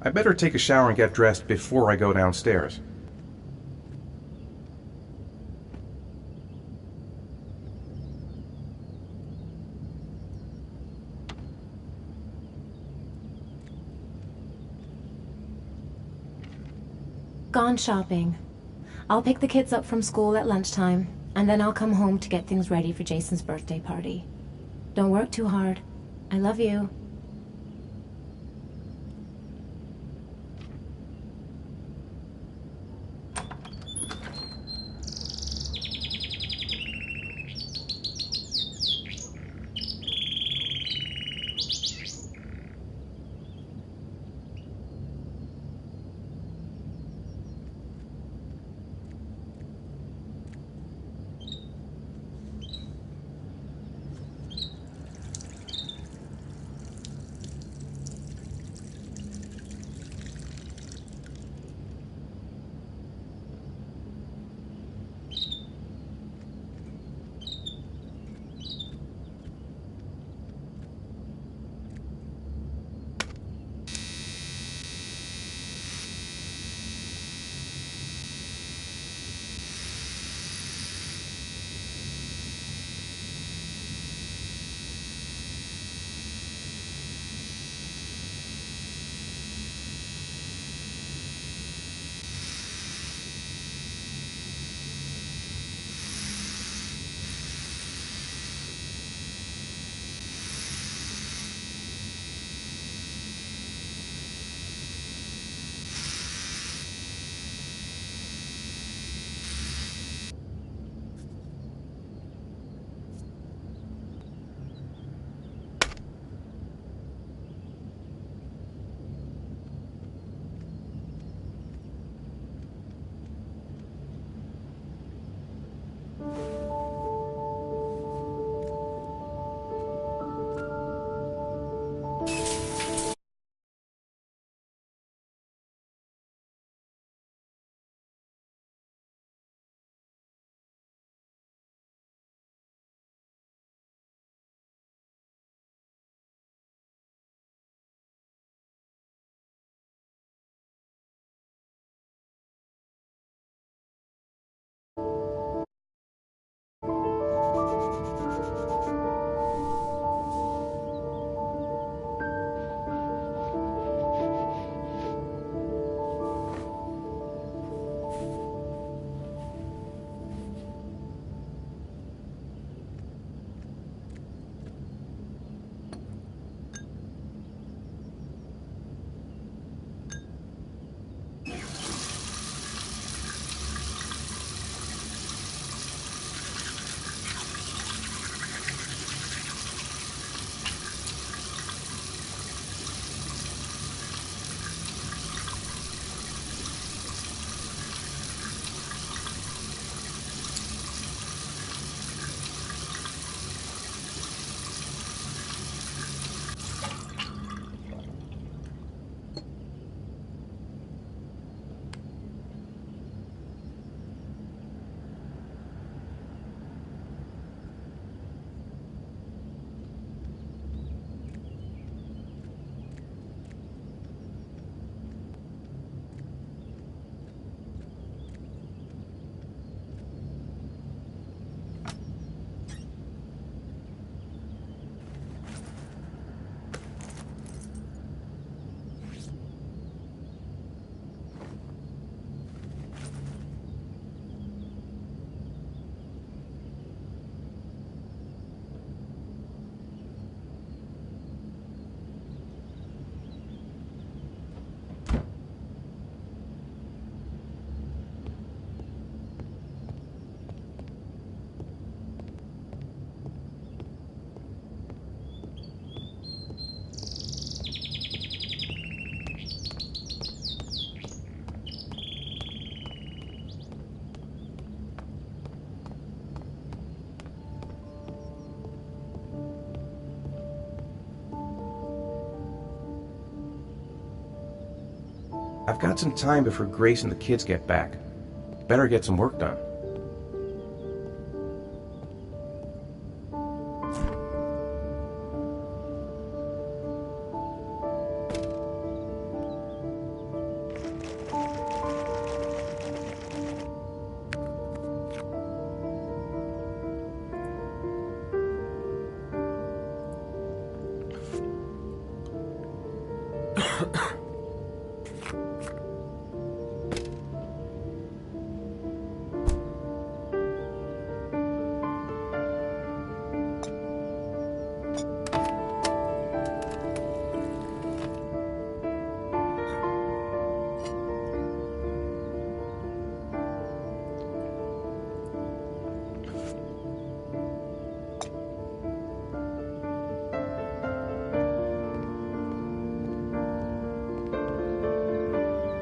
I better take a shower and get dressed before I go downstairs. Gone shopping. I'll pick the kids up from school at lunchtime, and then I'll come home to get things ready for Jason's birthday party. Don't work too hard. I love you. I've got some time before Grace and the kids get back. Better get some work done.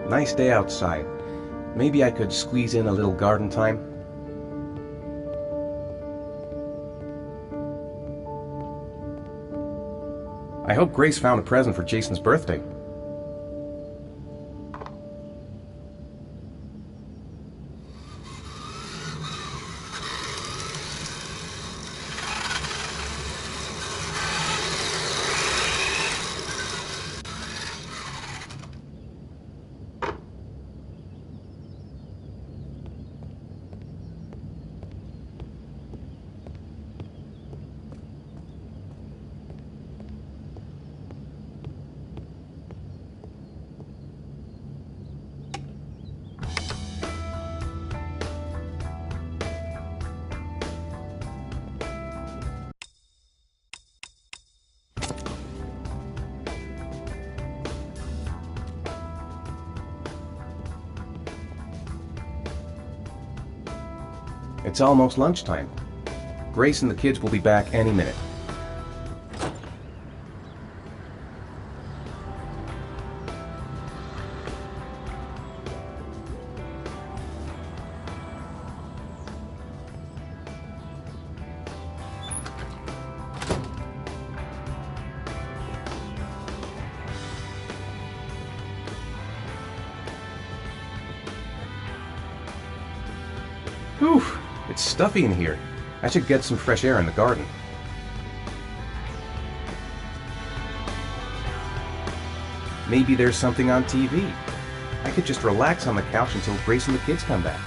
Nice day outside. Maybe I could squeeze in a little garden time? I hope Grace found a present for Jason's birthday. It's almost lunchtime. Grace and the kids will be back any minute. Whew! It's stuffy in here. I should get some fresh air in the garden. Maybe there's something on TV. I could just relax on the couch until Grace and the kids come back.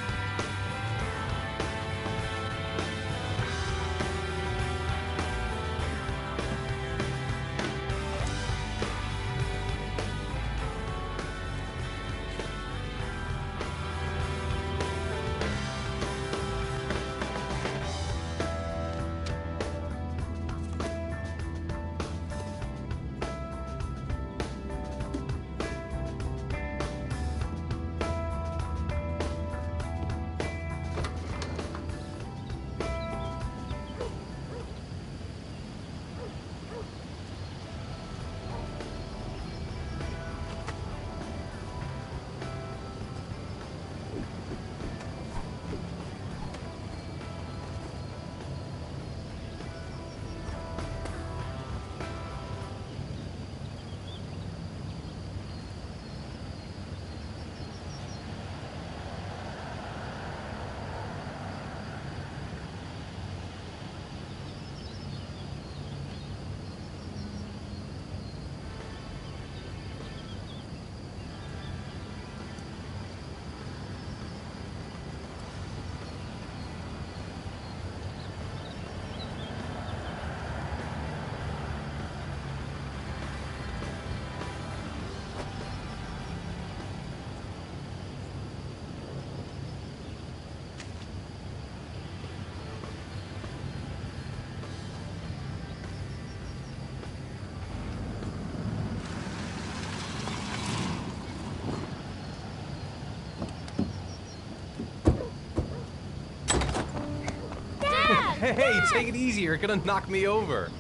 Hey, take it easy, you're gonna knock me over.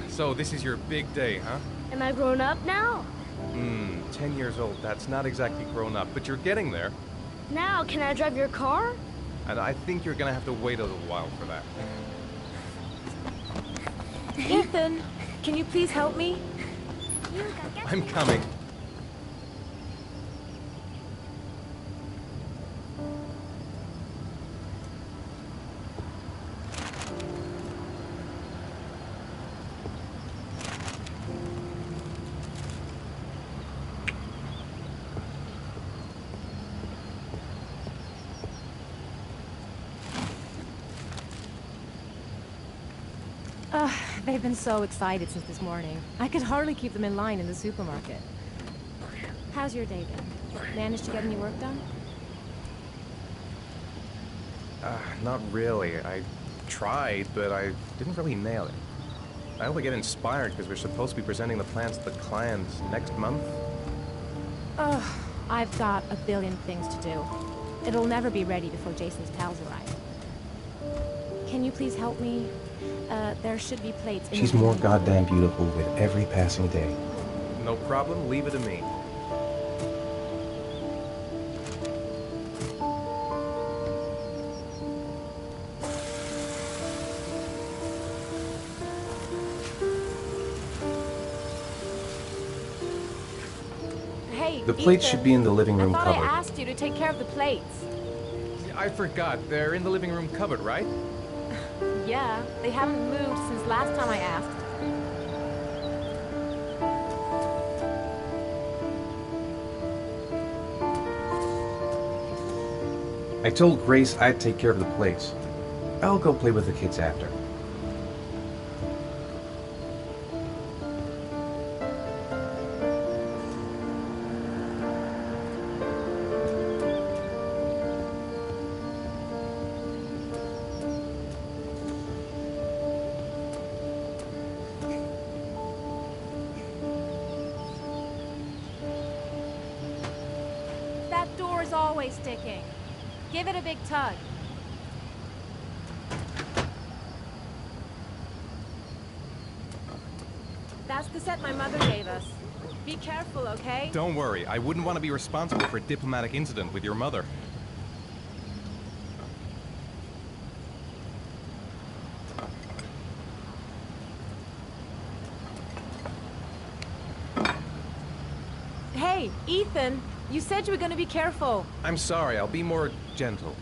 So this is your big day, huh? Am I grown up now? 10 years old, that's not exactly grown up, but you're getting there. Now, can I drive your car? And I think you're gonna have to wait a little while for that. Ethan, can you please help me? I'm coming. They've been so excited since this morning. I could hardly keep them in line in the supermarket. How's your day been? Managed to get any work done? Not really. I tried, but I didn't really nail it. I hope I get inspired because we're supposed to be presenting the plans to the clients next month. Ugh, I've got a billion things to do. It'll never be ready before Jason's pals arrive. Can you please help me? There should be plates in She's the more living room. goddamn beautiful with every passing day. No problem, leave it to me. Hey, The plates Ethan, should be in the living room I thought cupboard. I asked you to take care of the plates. I forgot, they're in the living room cupboard, right? Yeah, they haven't moved since last time I asked. I told Grace I'd take care of the plates. I'll go play with the kids after. That door is always sticking. Give it a big tug. That's the set my mother gave us. Be careful, okay? Don't worry, I wouldn't want to be responsible for a diplomatic incident with your mother. Hey, Ethan, you said you were going to be careful. I'm sorry, I'll be more gentle.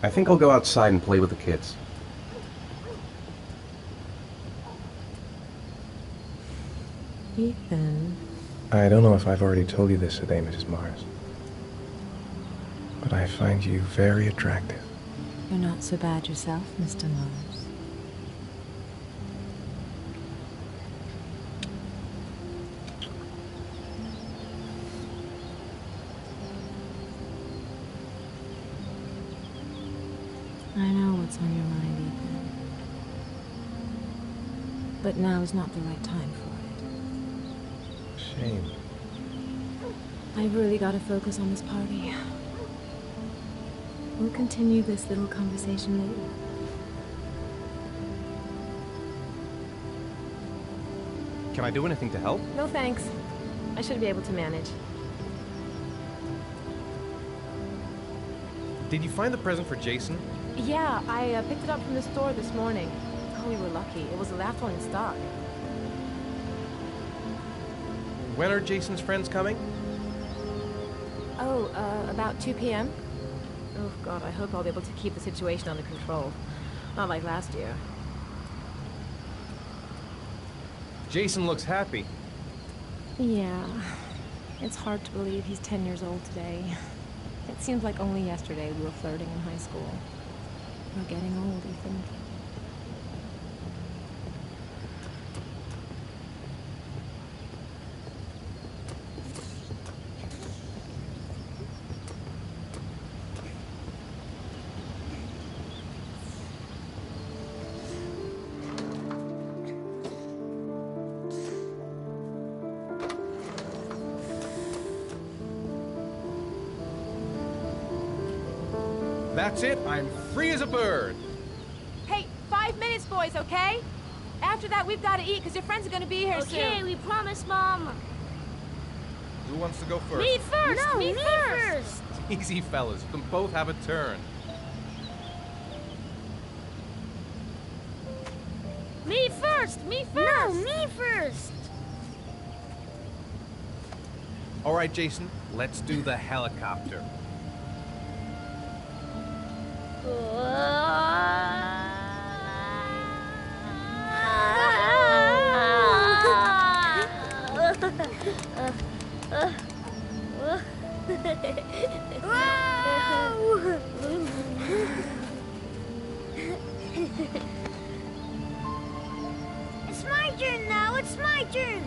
I think I'll go outside and play with the kids. Ethan. I don't know if I've already told you this today, Mrs. Mars, but I find you very attractive. You're not so bad yourself, Mr. Mars. I know what's on your mind, Ethan. But now is not the right time for it. Shame. I've really got to focus on this party. We'll continue this little conversation later. Can I do anything to help? No thanks. I should be able to manage. Did you find the present for Jason? Yeah, I picked it up from the store this morning. Oh, we were lucky. It was the last one in stock. When are Jason's friends coming? Oh, about 2 p.m.? Oh, God, I hope I'll be able to keep the situation under control. Not like last year. Jason looks happy. Yeah. It's hard to believe he's 10 years old today. It seems like only yesterday we were flirting in high school. We're getting old, Ethan. That's it, I'm free as a bird. Hey, 5 minutes, boys, okay? After that, we've got to eat, because your friends are going to be here soon. Okay, we promise, Mom. Who wants to go first? Me first! No, me me first! Easy, fellas. You can both have a turn. first! Me first! No, me first! All right, Jason, let's do the helicopter. It's my turn now, it's my turn!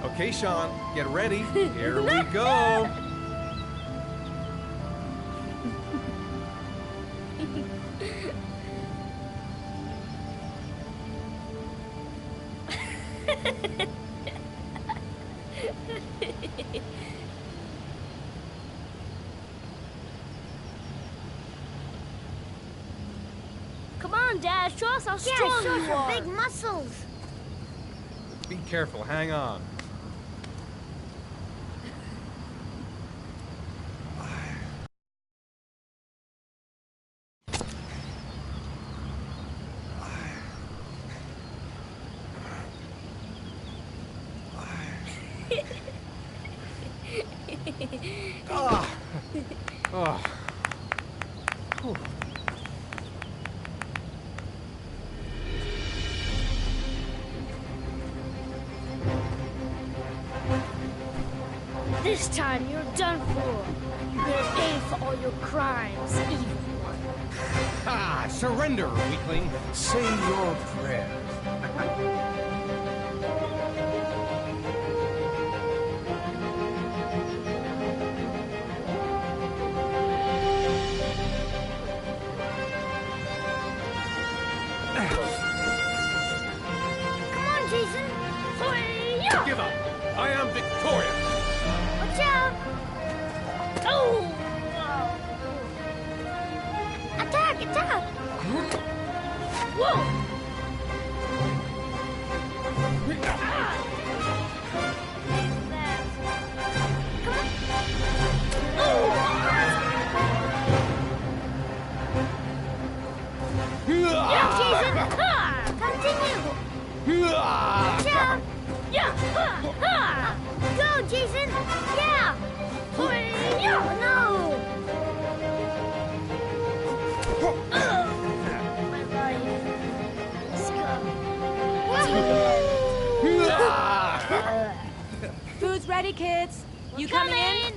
Okay, Sean, get ready. Here we go. Come on, Dad, show us how strong you are. Big muscles. Be careful, hang on. Oh. Whew. This time you're done for. You better pay for all your crimes, evil one. Ah, surrender, weakling. Say your prayers. Come on, Jason. Hi-ya! Give up. I am victorious. Watch out! Oh! Attack! Attack! Whoa! Yeah, Jason! Continue! Watch out! Yeah! Go, Jason! Yeah! Yeah! No! My life. Let's go. Food's ready, kids. You coming in?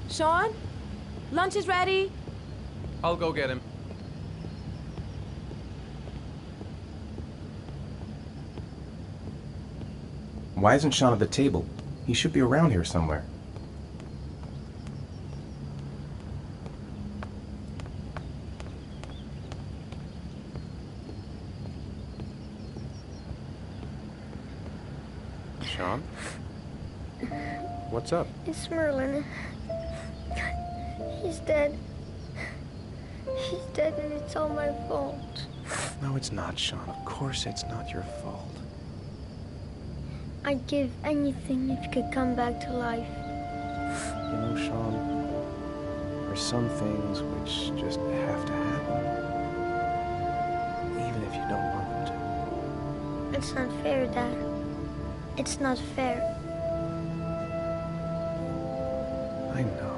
Sean? Lunch is ready. I'll go get him. Why isn't Sean at the table? He should be around here somewhere. Sean? What's up? It's Merlin. He's dead. He's dead and it's all my fault. No, it's not, Sean. Of course it's not your fault. I'd give anything if you could come back to life. You know, Sean, there's some things which just have to happen. Even if you don't want them to. It's not fair, Dad. It's not fair. I know.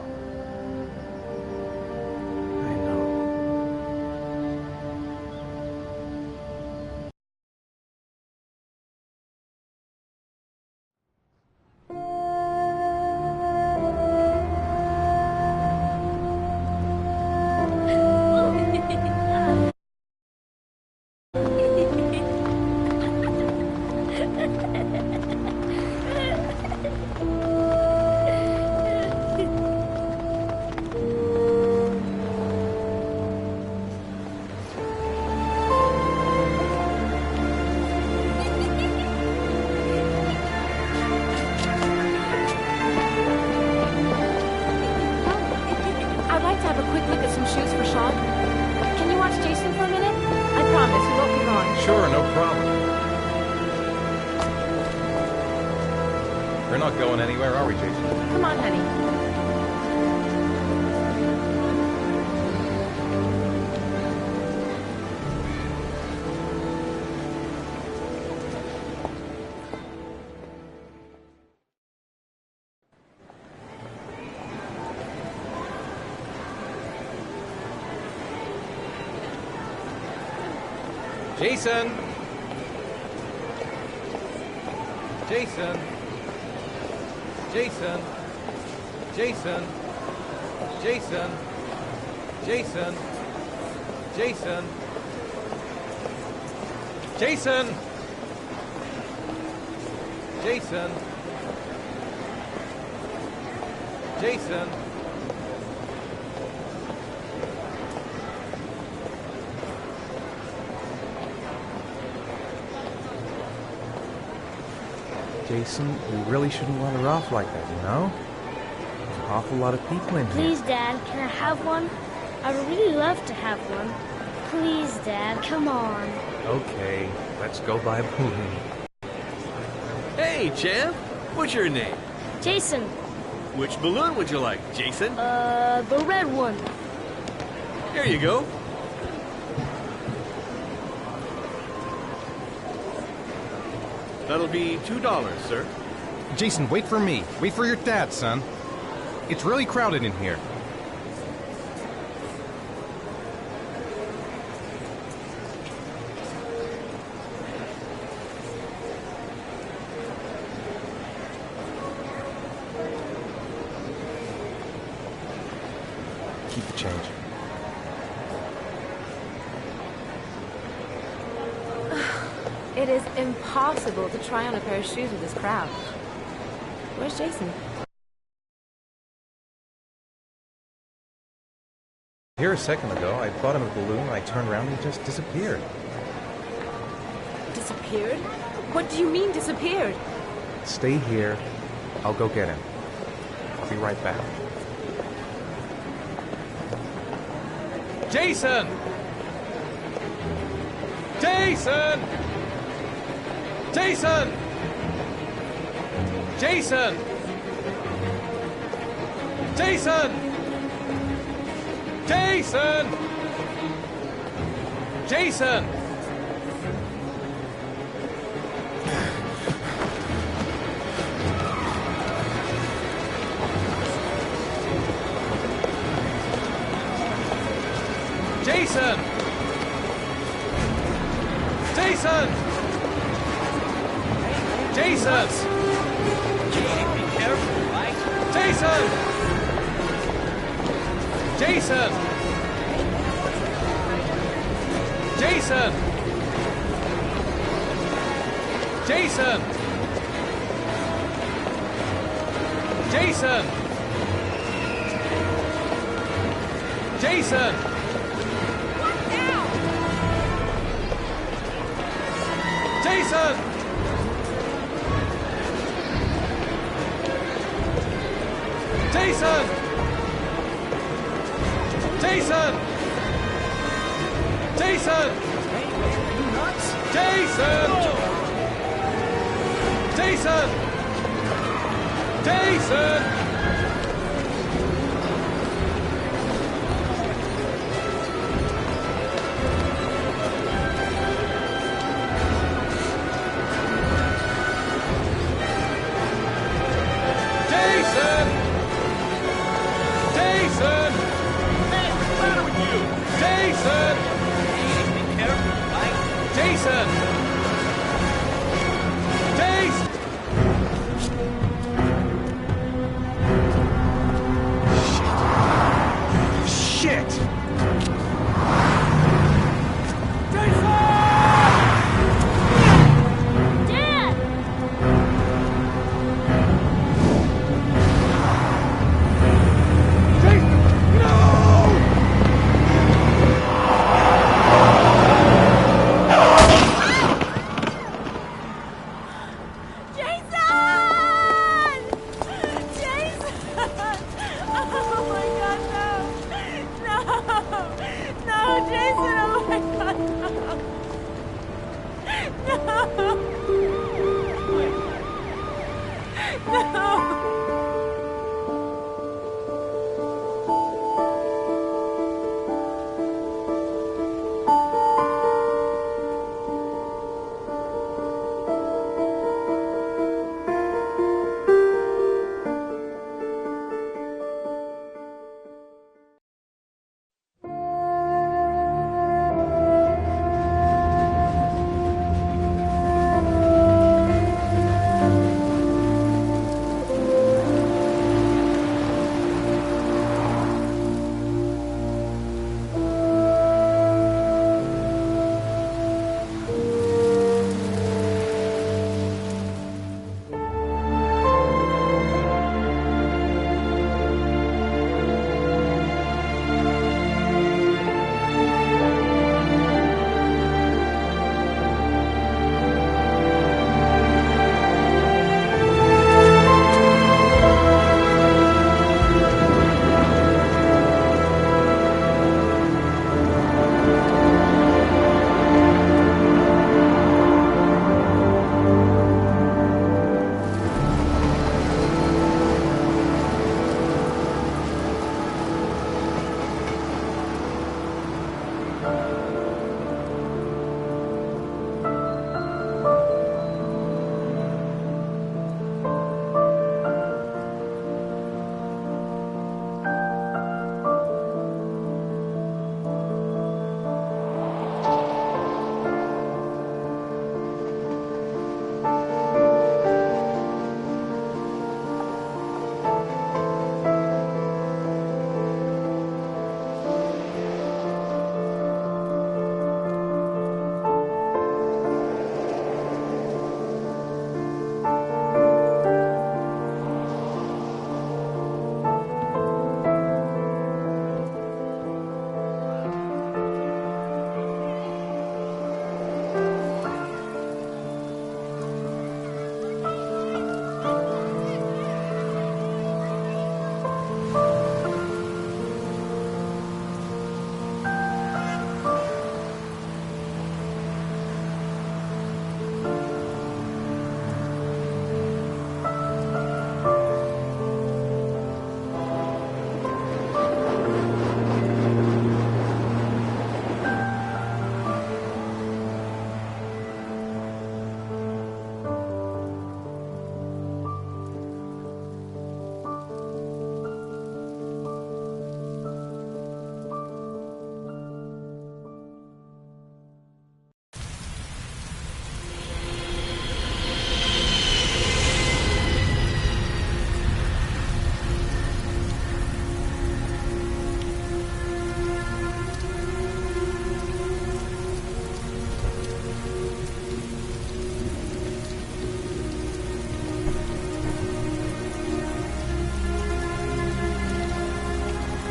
Sure, no problem. We're not going anywhere, are we, Jason? Come on, honey. Jason! Jason! Jason! Jason! Jason! Jason! Jason! Jason! Jason! Jason! Jason, we really shouldn't let her off like that, you know? There's an awful lot of people in here. Please, Dad, can I have one? I would really love to have one. Please, Dad, come on. Okay, let's go buy a balloon. Hey, champ! What's your name? Jason, Which balloon would you like, Jason? the red one. Here you go. That'll be $2, sir. Jason, wait for me. Wait for your dad, son. It's really crowded in here. Keep the change. It is impossible to try on a pair of shoes with this crowd. Where's Jason? Here a second ago, I bought him a balloon, I turned around and he just disappeared. Disappeared? What do you mean disappeared? Stay here. I'll go get him. I'll be right back. Jason! Jason! Jason! Jason! Jason! Jason! Jason! Jason! Jason! Jason! Be careful, right? Jason! Jason! Jason! Jason! Jason! Jason! Jason! Jason! Jason! Jason! Jason! Jason! Jason! Jason! Jason! Hey, what's the matter with you? Jason! Be careful, right? Jason! Jason! Shit! Dad! Jason! Jason! Oh my god, no! No! No, Jason! Oh my god, no! No!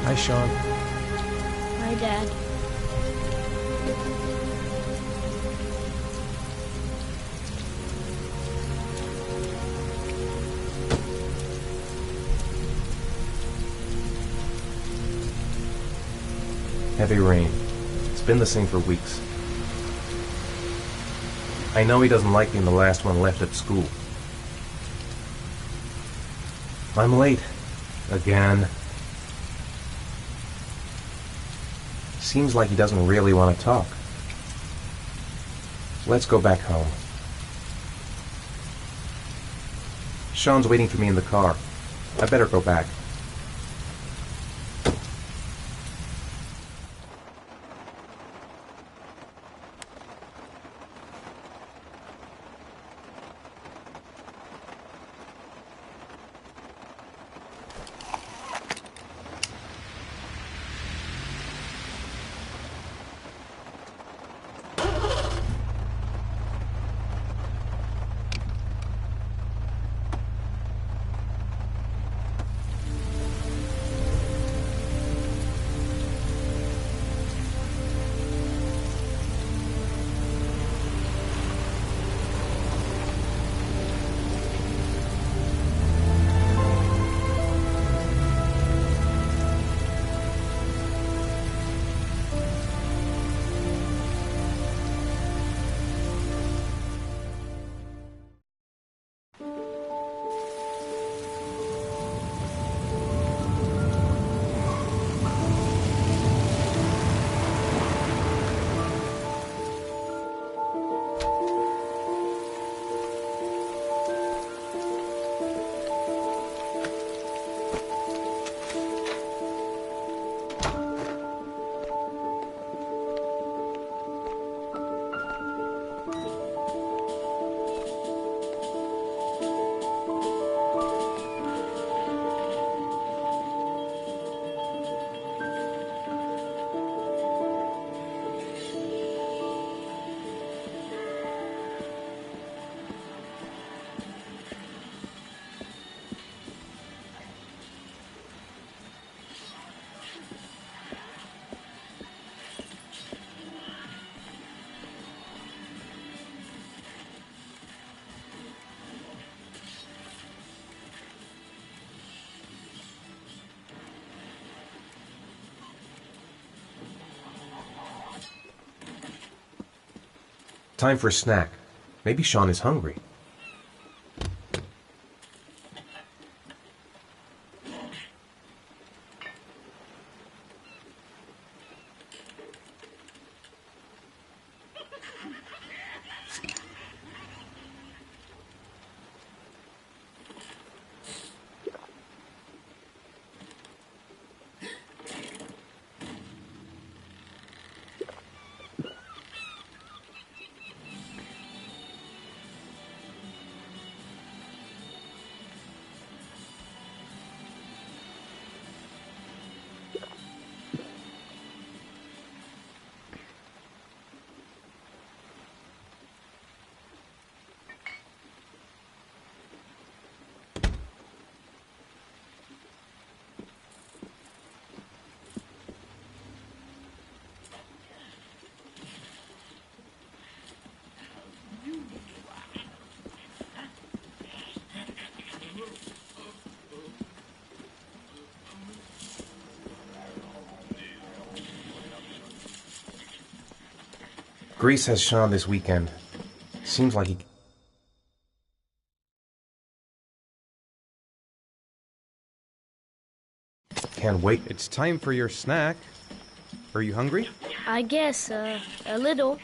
Hi, Sean. Hi, Dad. Heavy rain. It's been the same for weeks. I know he doesn't like being the last one left at school. I'm late. Again. Seems like he doesn't really want to talk. Let's go back home. Sean's waiting for me in the car. I better go back. Time for a snack. Maybe Sean is hungry. Grace has Sean this weekend. Seems like he... can't wait. It's time for your snack. Are you hungry? I guess, a little.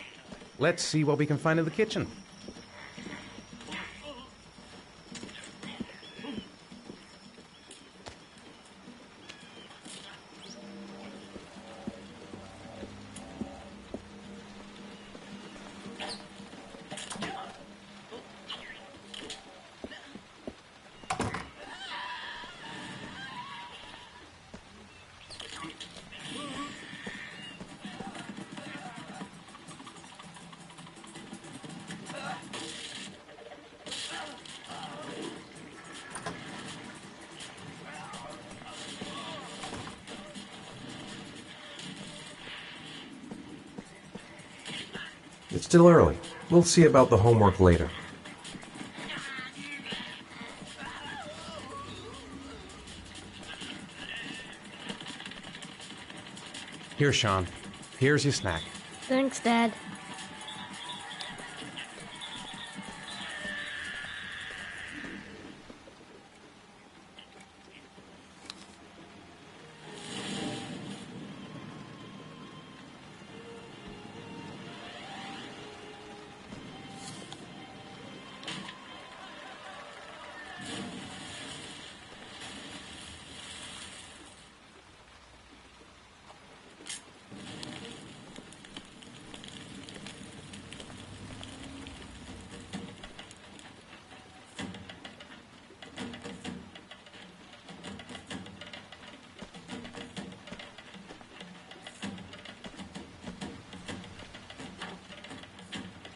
Let's see what we can find in the kitchen. It's still early. We'll see about the homework later. Here, Sean. Here's your snack. Thanks, Dad.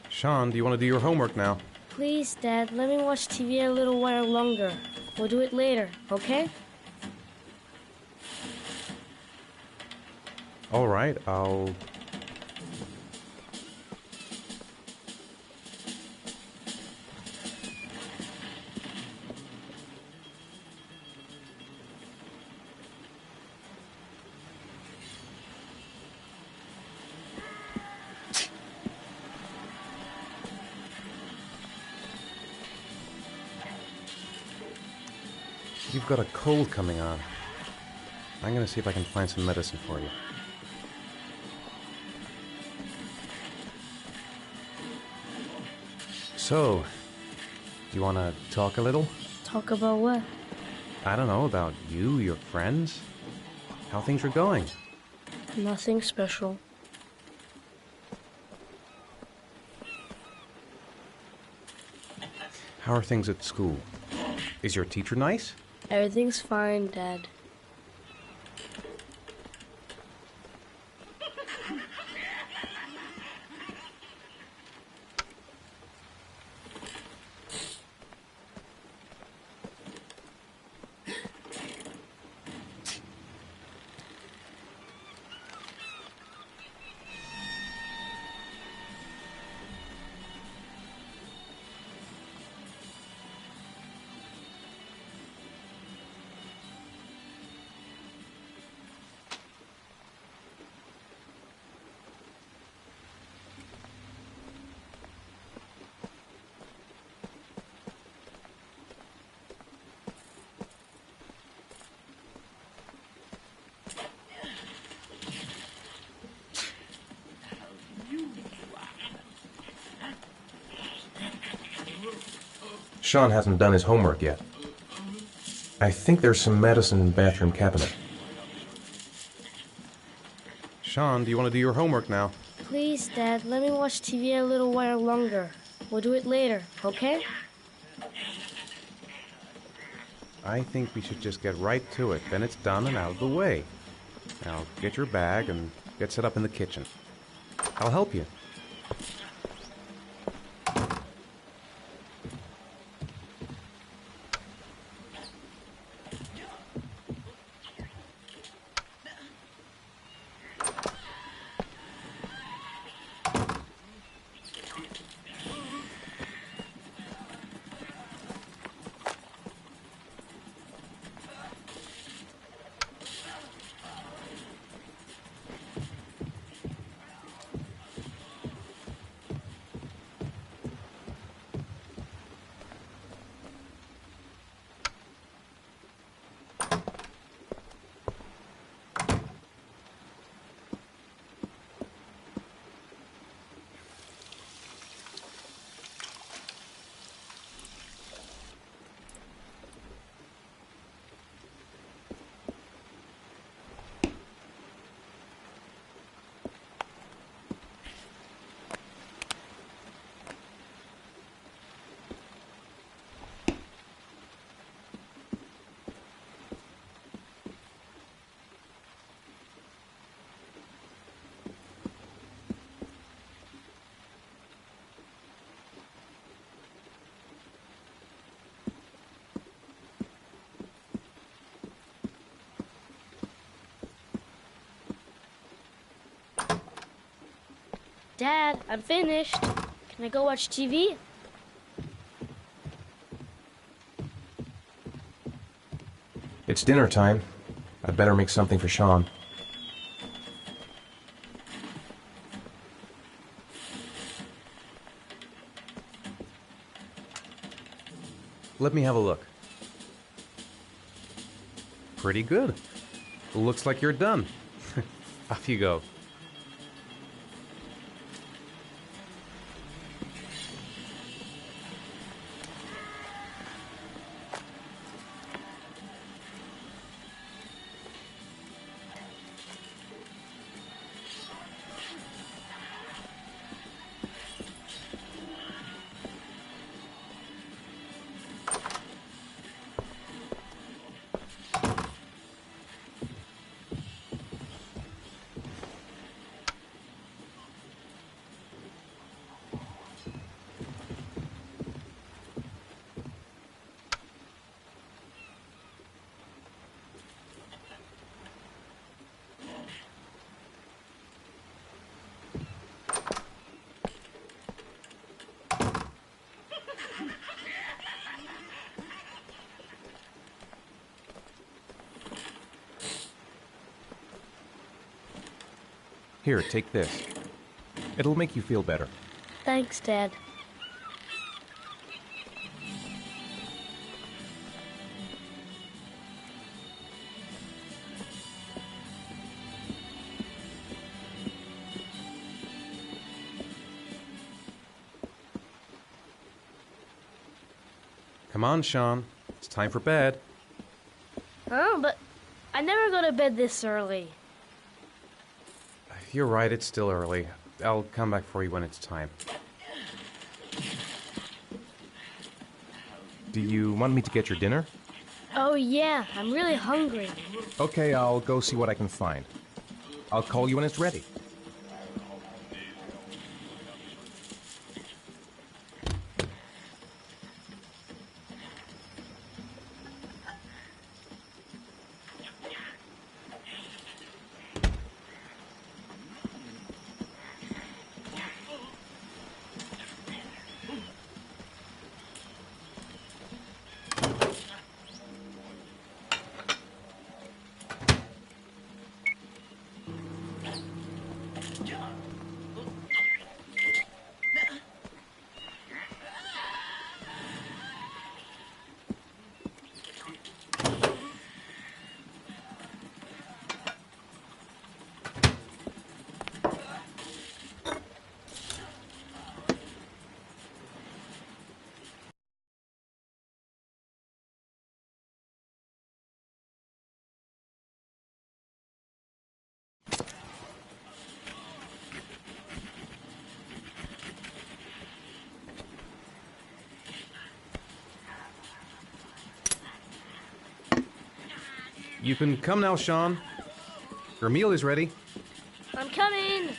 Sean, do you want to do your homework now? Please, Dad, let me watch TV a little while longer. We'll do it later, okay? All right, I'll... You've got a cold coming on. I'm gonna see if I can find some medicine for you. So, do you want to talk a little? Talk about what? I don't know, about you, your friends, how things are going. Nothing special. How are things at school? Is your teacher nice? Everything's fine, Dad. Sean hasn't done his homework yet. I think there's some medicine in the bathroom cabinet. Sean, do you want to do your homework now? Please, Dad, let me watch TV a little while longer. We'll do it later, okay? I think we should just get right to it. Then it's done and out of the way. Now, get your bag and get set up in the kitchen. I'll help you. Dad, I'm finished. Can I go watch TV? It's dinner time. I'd better make something for Sean. Let me have a look. Pretty good. Looks like you're done. Off you go. Here, take this. It'll make you feel better. Thanks, Dad. Come on, Sean. It's time for bed. Huh? But I never go to bed this early. You're right, it's still early. I'll come back for you when it's time. Do you want me to get your dinner? Oh yeah, I'm really hungry. Okay, I'll go see what I can find. I'll call you when it's ready. You can come now, Sean. Your meal is ready. I'm coming!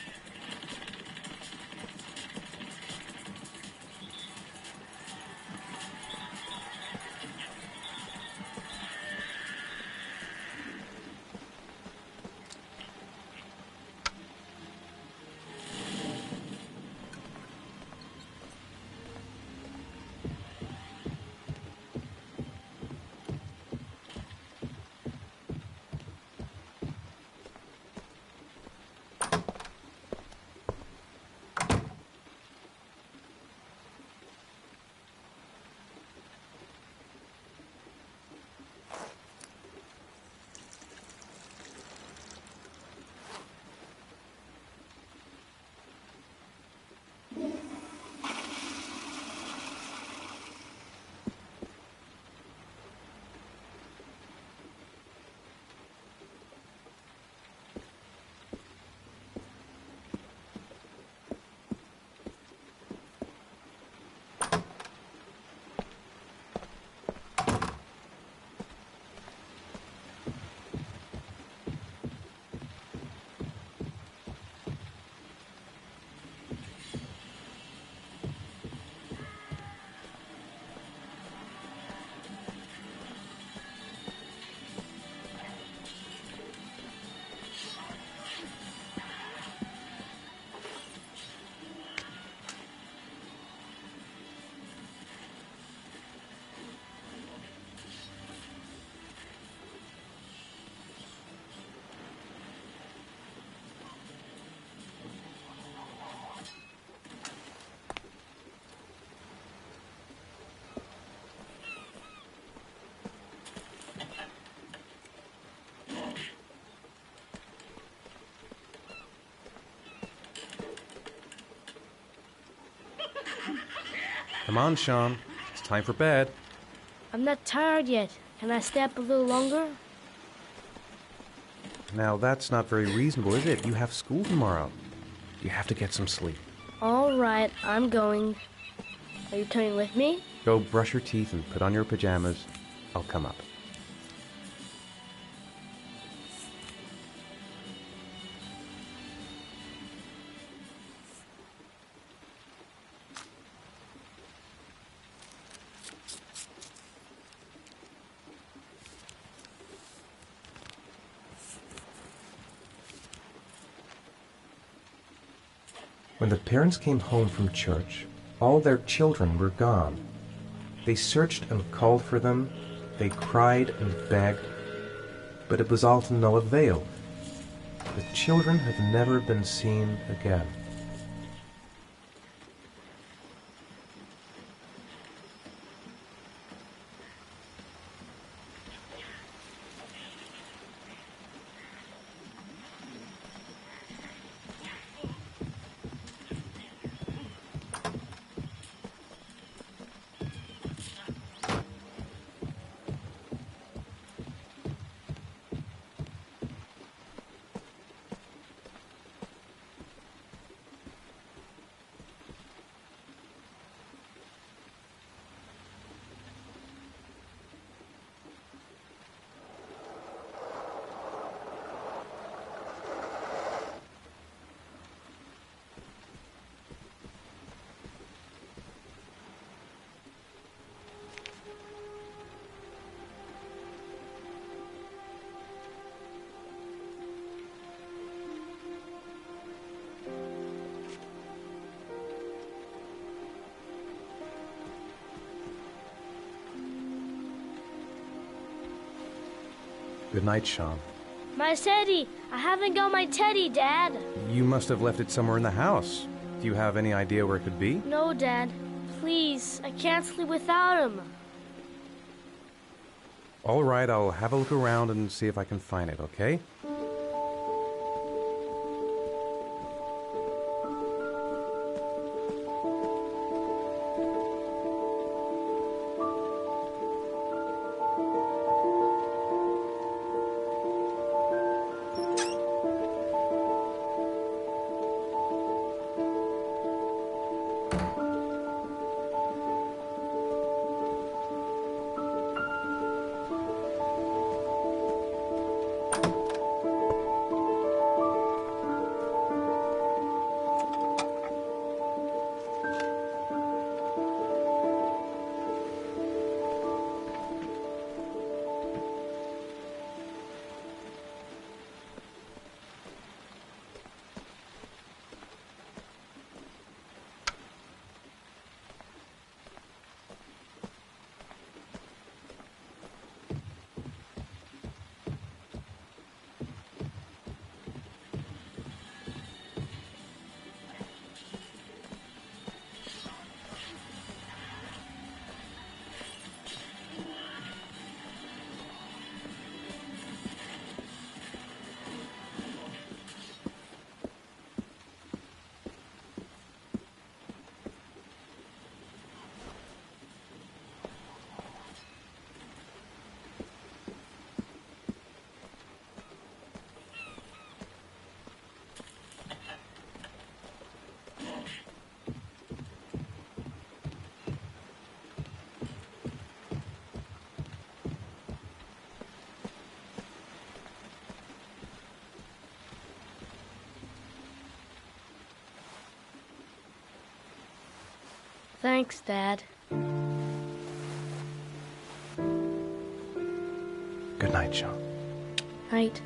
Come on, Sean. It's time for bed. I'm not tired yet. Can I stay up a little longer? Now, that's not very reasonable, is it? You have school tomorrow. You have to get some sleep. All right, I'm going. Are you coming with me? Go brush your teeth and put on your pajamas. I'll come up. When the parents came home from church, all their children were gone. They searched and called for them, they cried and begged, but it was all to no avail. The children have never been seen again. Good night, Sean. My teddy! I haven't got my teddy, Dad! You must have left it somewhere in the house. Do you have any idea where it could be? No, Dad. Please, I can't sleep without him. All right, I'll have a look around and see if I can find it, okay? Thanks, Dad. Good night, Sean. Night.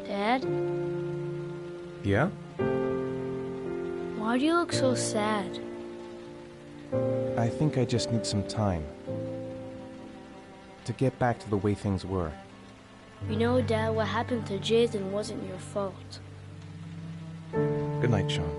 Dad, Yeah? why do you look so sad? I think I just need some time to get back to the way things were. You know, Dad, what happened to Jason wasn't your fault. Good night, Sean.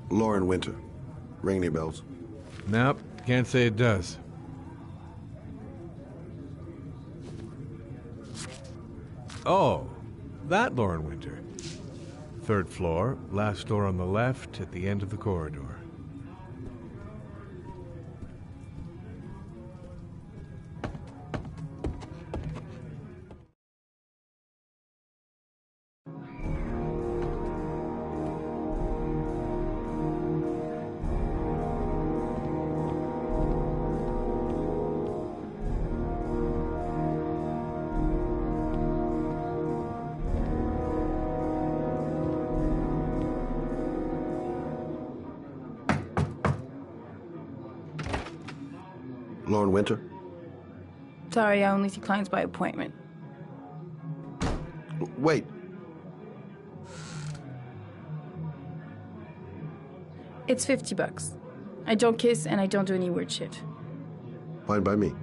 Lauren Winter. Ring any bells? Nope, can't say it does. Oh, that Lauren Winter. Third floor, last door on the left at the end of the corridor. Lauren Winter? Sorry, I only see clients by appointment. Wait. It's $50. I don't kiss and I don't do any weird shit. Fine by me.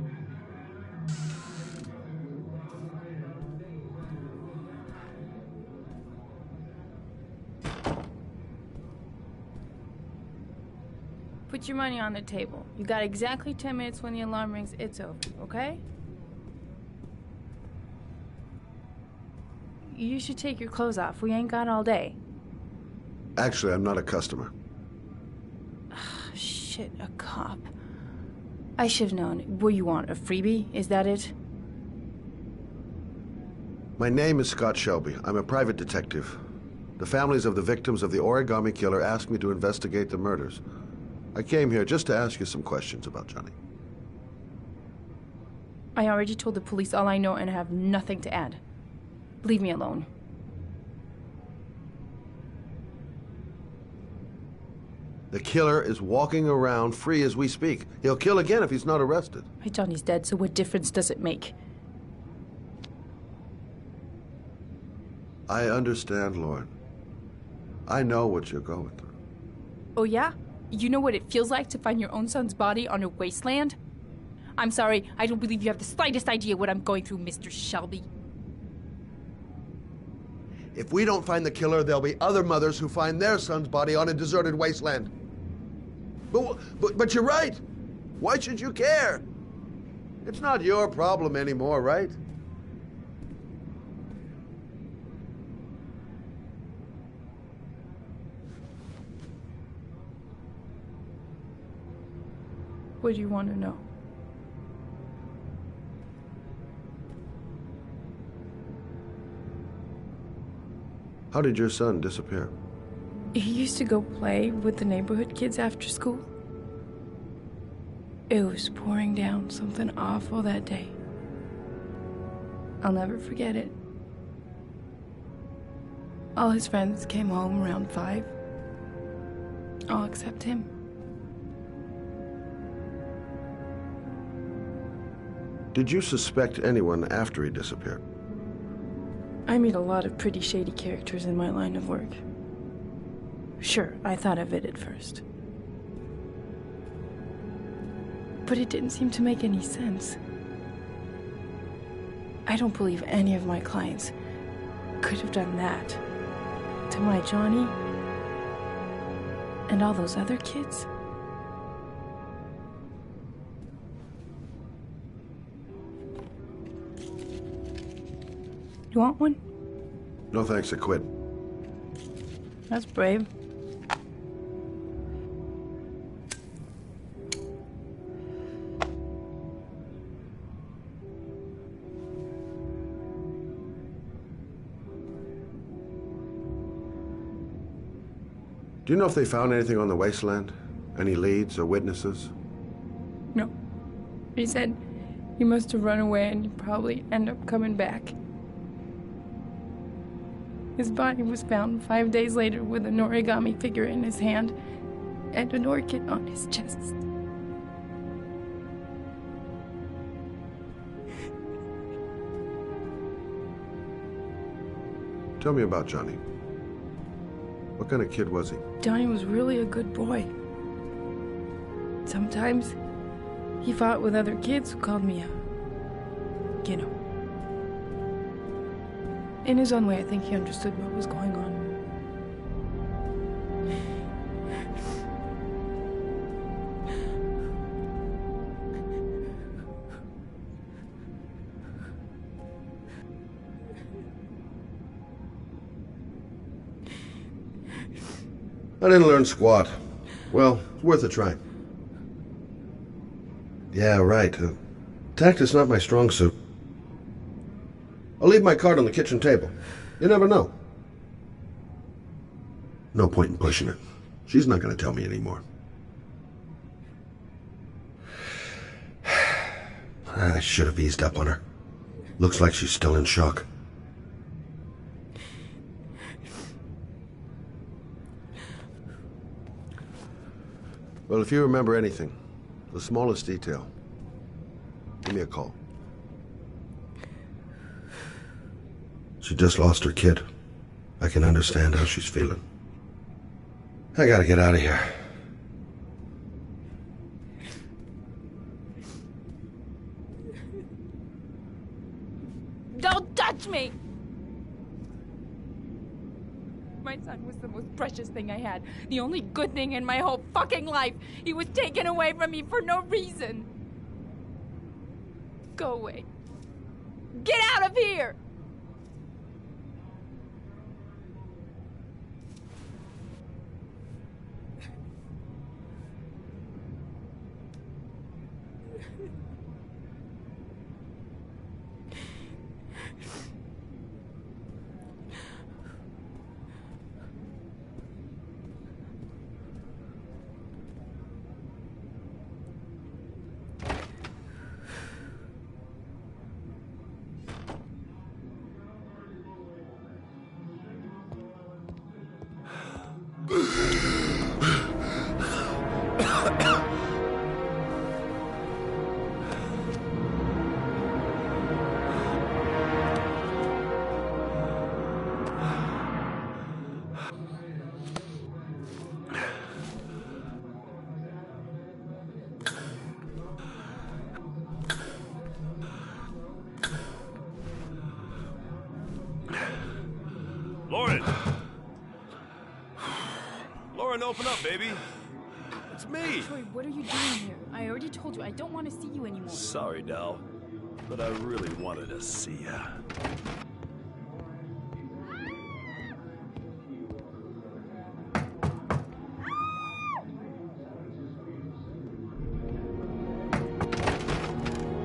Put your money on the table. You got exactly 10 minutes. When the alarm rings, it's over, okay? You should take your clothes off. We ain't got all day. Actually, I'm not a customer. Shit, a cop. I should've known. What do you want, a freebie? Is that it? My name is Scott Shelby. I'm a private detective. The families of the victims of the origami killer asked me to investigate the murders. I came here just to ask you some questions about Johnny. I already told the police all I know and I have nothing to add. Leave me alone. The killer is walking around free as we speak. He'll kill again if he's not arrested. My Johnny's dead, so what difference does it make? I understand, Lauren. I know what you're going through. Oh yeah? You know what it feels like to find your own son's body on a wasteland? I'm sorry, I don't believe you have the slightest idea what I'm going through, Mr. Shelby. If we don't find the killer, there'll be other mothers who find their son's body on a deserted wasteland. But you're right. Why should you care? It's not your problem anymore, right? What do you want to know? How did your son disappear? He used to go play with the neighborhood kids after school. It was pouring down something awful that day. I'll never forget it. All his friends came home around 5. All except him. Did you suspect anyone after he disappeared? I meet a lot of pretty shady characters in my line of work. Sure, I thought of it at first. But it didn't seem to make any sense. I don't believe any of my clients could have done that to my Johnny and all those other kids. You want one? No thanks, I quit. That's brave. Do you know if they found anything on the wasteland? Any leads or witnesses? No. He said he must have run away and he'd probably end up coming back. His body was found 5 days later with an origami figure in his hand and an orchid on his chest. Tell me about Johnny. What kind of kid was he? Johnny was really a good boy. Sometimes he fought with other kids who called me a, you know. In his own way, I think he understood what was going on. I didn't learn squat. Well, it's worth a try. Yeah, right. Tact is not my strong suit. I'll leave my card on the kitchen table. You never know. No point in pushing her. She's not going to tell me anymore. I should have eased up on her. Looks like she's still in shock. Well, if you remember anything, the smallest detail, give me a call. She just lost her kid. I can understand how she's feeling. I gotta get out of here. Don't touch me! My son was the most precious thing I had. The only good thing in my whole fucking life. He was taken away from me for no reason. Go away. Get out of here! Lauren! Lauren, open up, baby. It's me. Troy, what are you doing here? I already told you I don't want to see you anymore. Sorry, Dal, but I really wanted to see ya.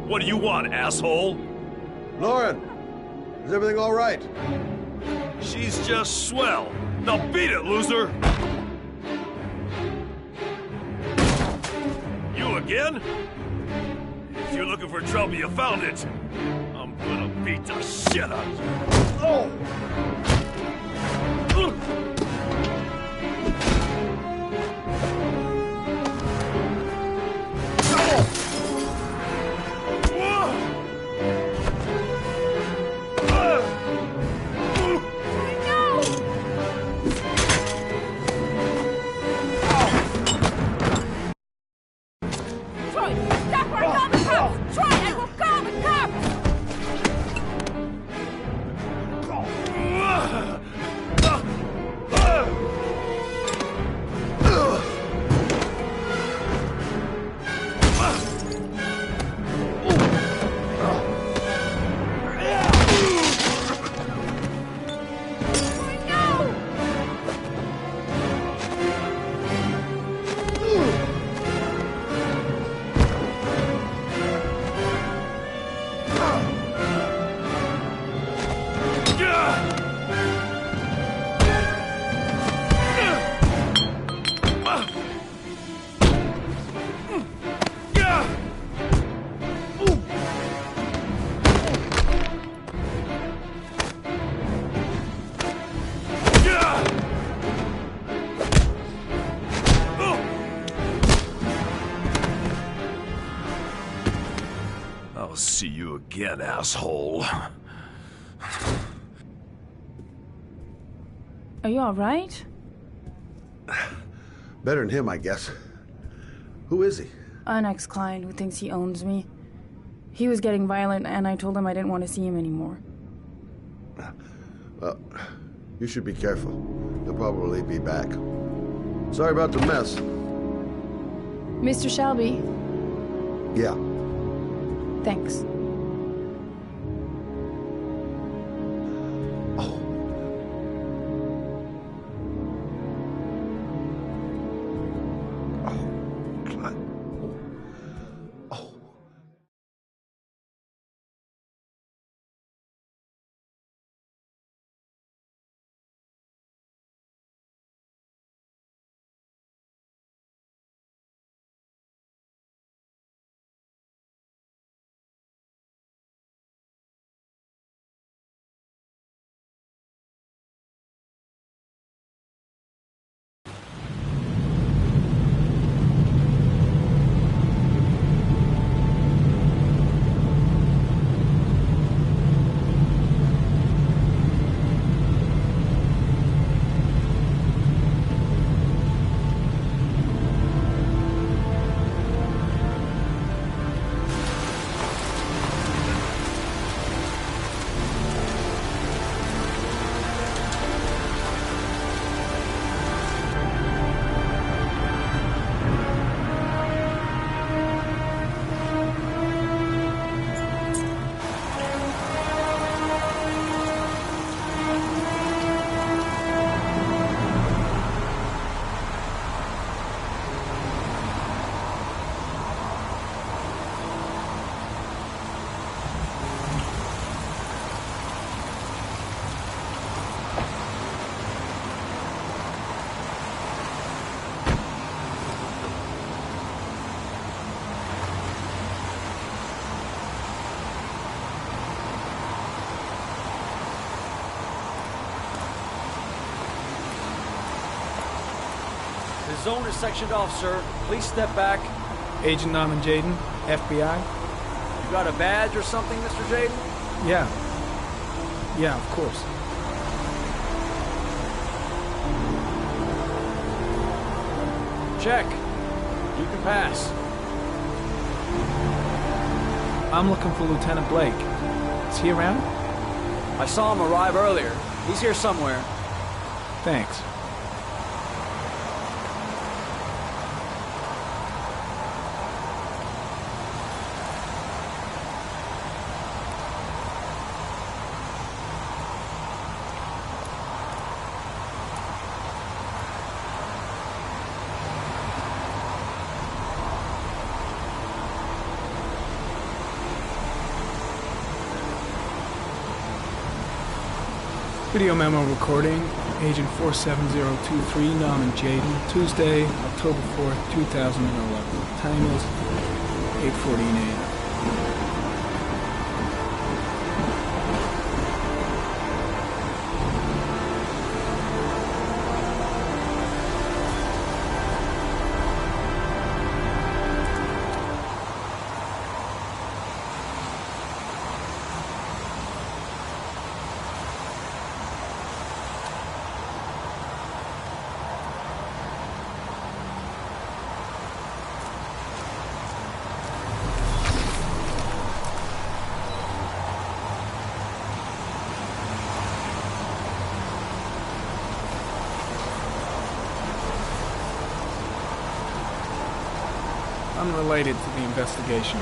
What do you want, asshole? Lauren, is everything all right? She's just swell. Now beat it, loser! You again? If you're looking for trouble, you found it. I'm gonna beat the shit out of you. Oh! Troy, stop or I'll call the cops! Troy, I will call the cops! I'll see you again, asshole. Are you alright? Better than him, I guess. Who is he? An ex-client who thinks he owns me. He was getting violent, and I told him I didn't want to see him anymore. Well, you should be careful. He'll probably be back. Sorry about the mess. Mr. Shelby, Yeah. thanks. Oh. Oh, God. Oh. zone is sectioned off, sir. Please step back. Agent Norman Jaden, FBI? You got a badge or something, Mr. Jaden? Yeah. Yeah, of course. Check. You can pass. I'm looking for Lieutenant Blake. Is he around? I saw him arrive earlier. He's here somewhere. Thanks. Video memo recording, Agent 47023, Norman Jaden, Tuesday, October 4th, 2011. Time is 8:14 a.m. Unrelated to the investigation.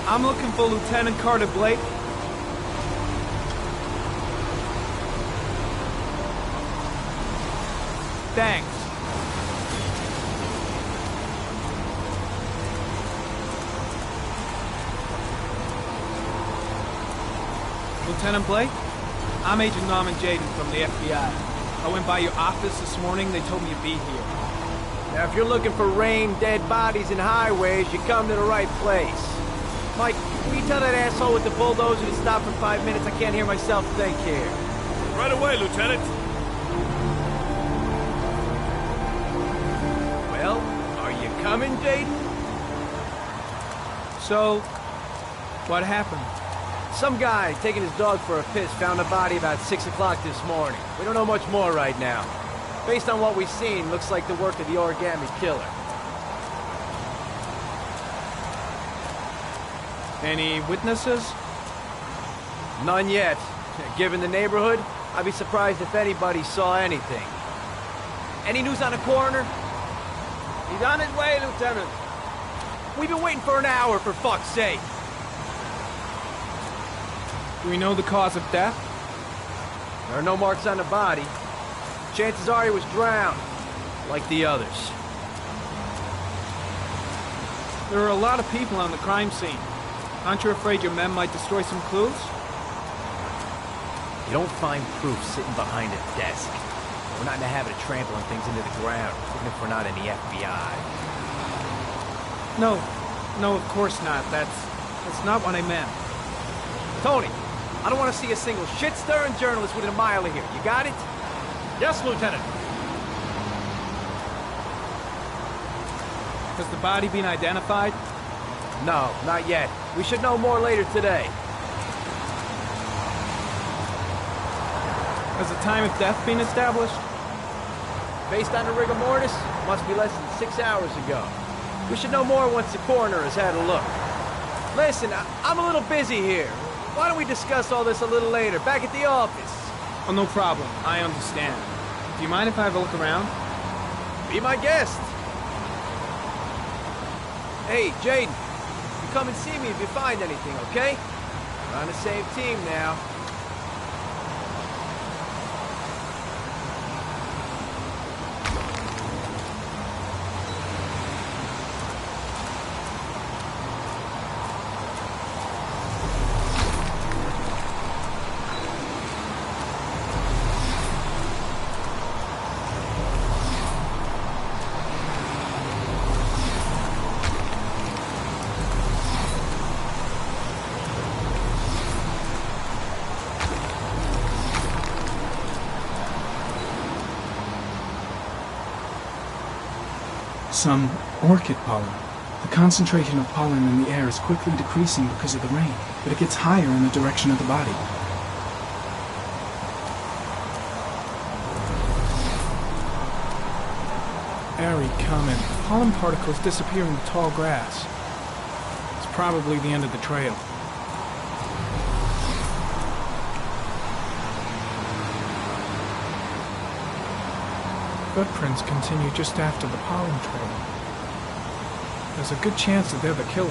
I'm looking for Lieutenant Carter Blake. Thanks. Lieutenant Blake? I'm Agent Norman Jaden from the FBI. I went by your office this morning. They told me you'd be here. Now, if you're looking for rain, dead bodies, and highways, you come to the right place. Mike, can you tell that asshole with the bulldozer to stop for 5 minutes? I can't hear myself think here. Right away, Lieutenant. Well, are you coming, Jaden? So, what happened? Some guy taking his dog for a piss found a body about 6 o'clock this morning. We don't know much more right now. Based on what we've seen, looks like the work of the origami killer. Any witnesses? None yet. Given the neighborhood, I'd be surprised if anybody saw anything. Any news on the coroner? He's on his way, Lieutenant. We've been waiting for an hour, for fuck's sake. Do we know the cause of death? There are no marks on the body. Chances are he was drowned, like the others. There are a lot of people on the crime scene. Aren't you afraid your men might destroy some clues? You don't find proof sitting behind a desk. We're not in the habit of trampling things into the ground, even if we're not in the FBI. No, of course not. That's not what I meant. Tony, I don't want to see a single shit-stirring journalist within a mile of here. You got it? Yes, Lieutenant. Has the body been identified? No, not yet. We should know more later today. Has the time of death been established? Based on the rigor mortis, must be less than 6 hours ago. We should know more once the coroner has had a look. Listen, I'm a little busy here. Why don't we discuss all this a little later, back at the office? Oh, no problem. I understand. Do you mind if I have a look around? Be my guest. Hey, Jaden, you come and see me if you find anything, okay? We're on the same team now. some orchid pollen. The concentration of pollen in the air is quickly decreasing because of the rain, but it gets higher in the direction of the body. Very common. Pollen particles disappear in the tall grass. It's probably the end of the trail. Footprints continue just after the pollen trail. There's a good chance that they're the killers.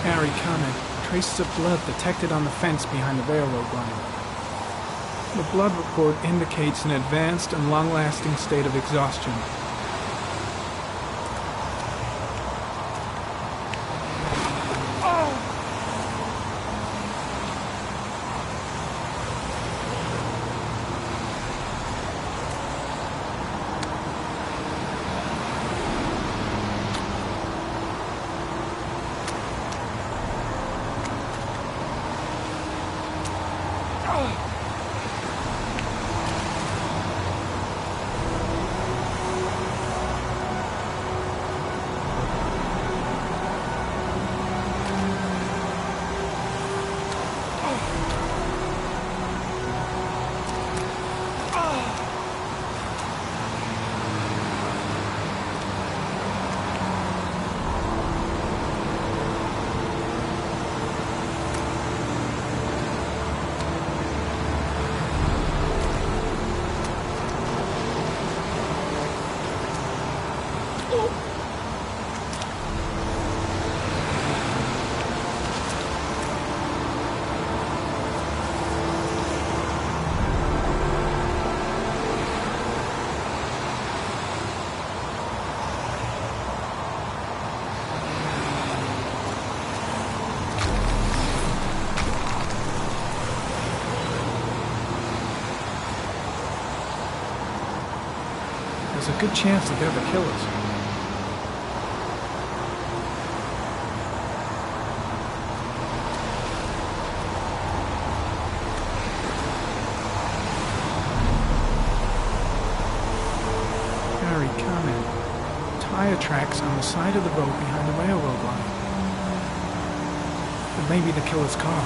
Very common. Traces of blood detected on the fence behind the railroad line. The blood report indicates an advanced and long-lasting state of exhaustion. There's a good chance that they're the killers. Very common. Tire tracks on the side of the road behind the railroad line. It may be the killer's car.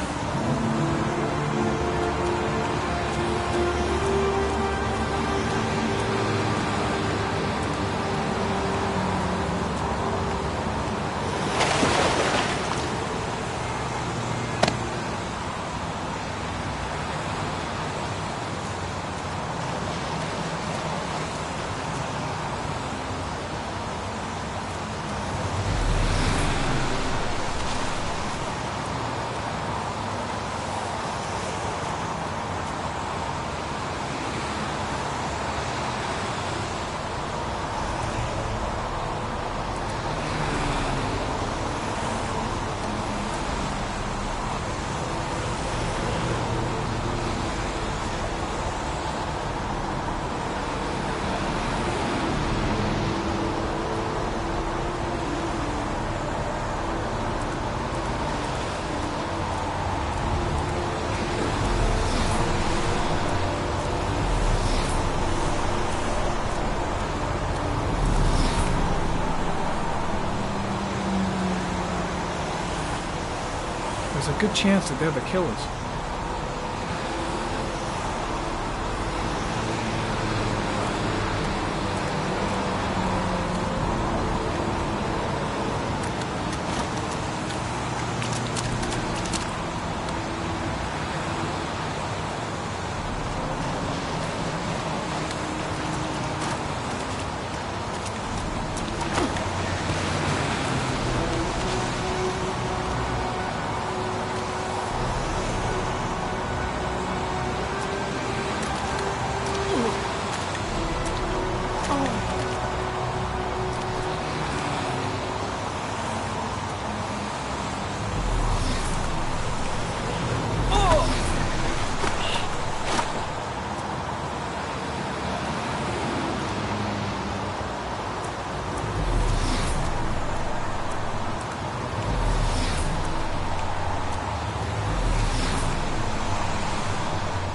There's a good chance that they're the killers.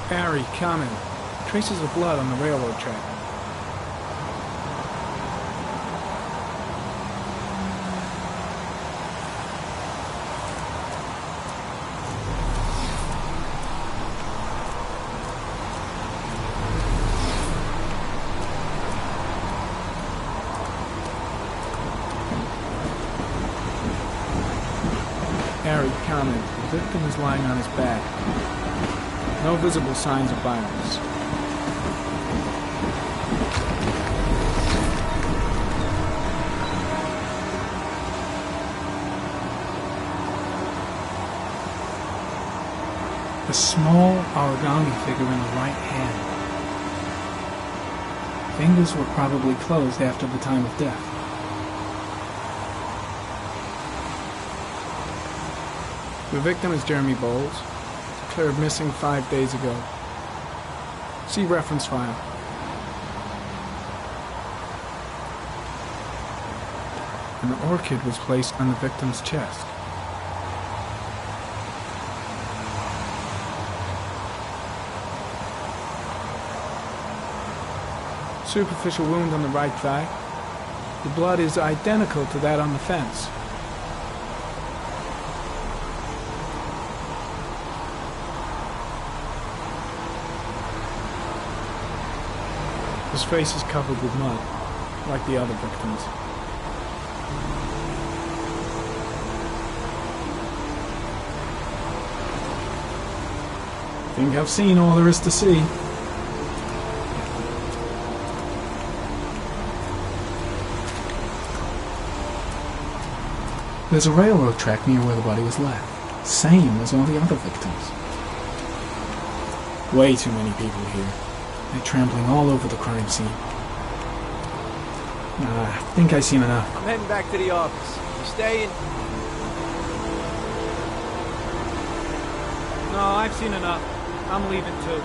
Harry, comment. Traces of blood on the railroad track. Harry, comment. The victim is lying on his back. No visible signs of violence. A small origami figure in the right hand. Fingers were probably closed after the time of death. The victim is Jeremy Bowles, declared missing 5 days ago. See reference file. An orchid was placed on the victim's chest. Superficial wound on the right thigh. The blood is identical to that on the fence. His face is covered with mud, like the other victims. I think I've seen all there is to see. There's a railroad track near where the body was left. Same as all the other victims. Way too many people here. They're trampling all over the crime scene. I think I've seen enough. I'm heading back to the office. You staying? No, I've seen enough. I'm leaving too.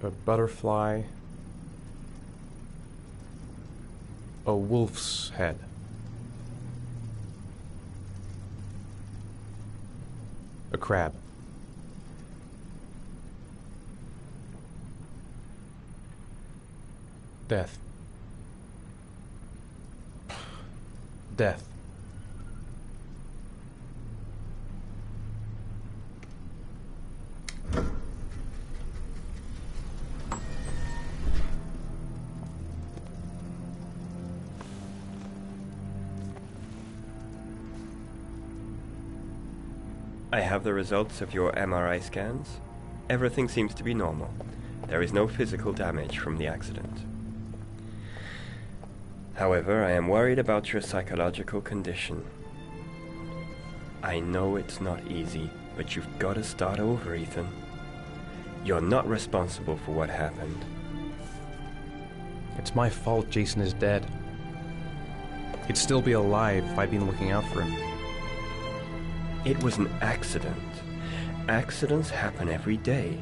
A butterfly, a wolf's head. A crab. Death. Death. I have the results of your MRI scans. Everything seems to be normal. There is no physical damage from the accident. However, I am worried about your psychological condition. I know it's not easy, but you've got to start over, Ethan. You're not responsible for what happened. It's my fault Jason is dead. He'd still be alive if I'd been looking out for him. It was an accident. Accidents happen every day.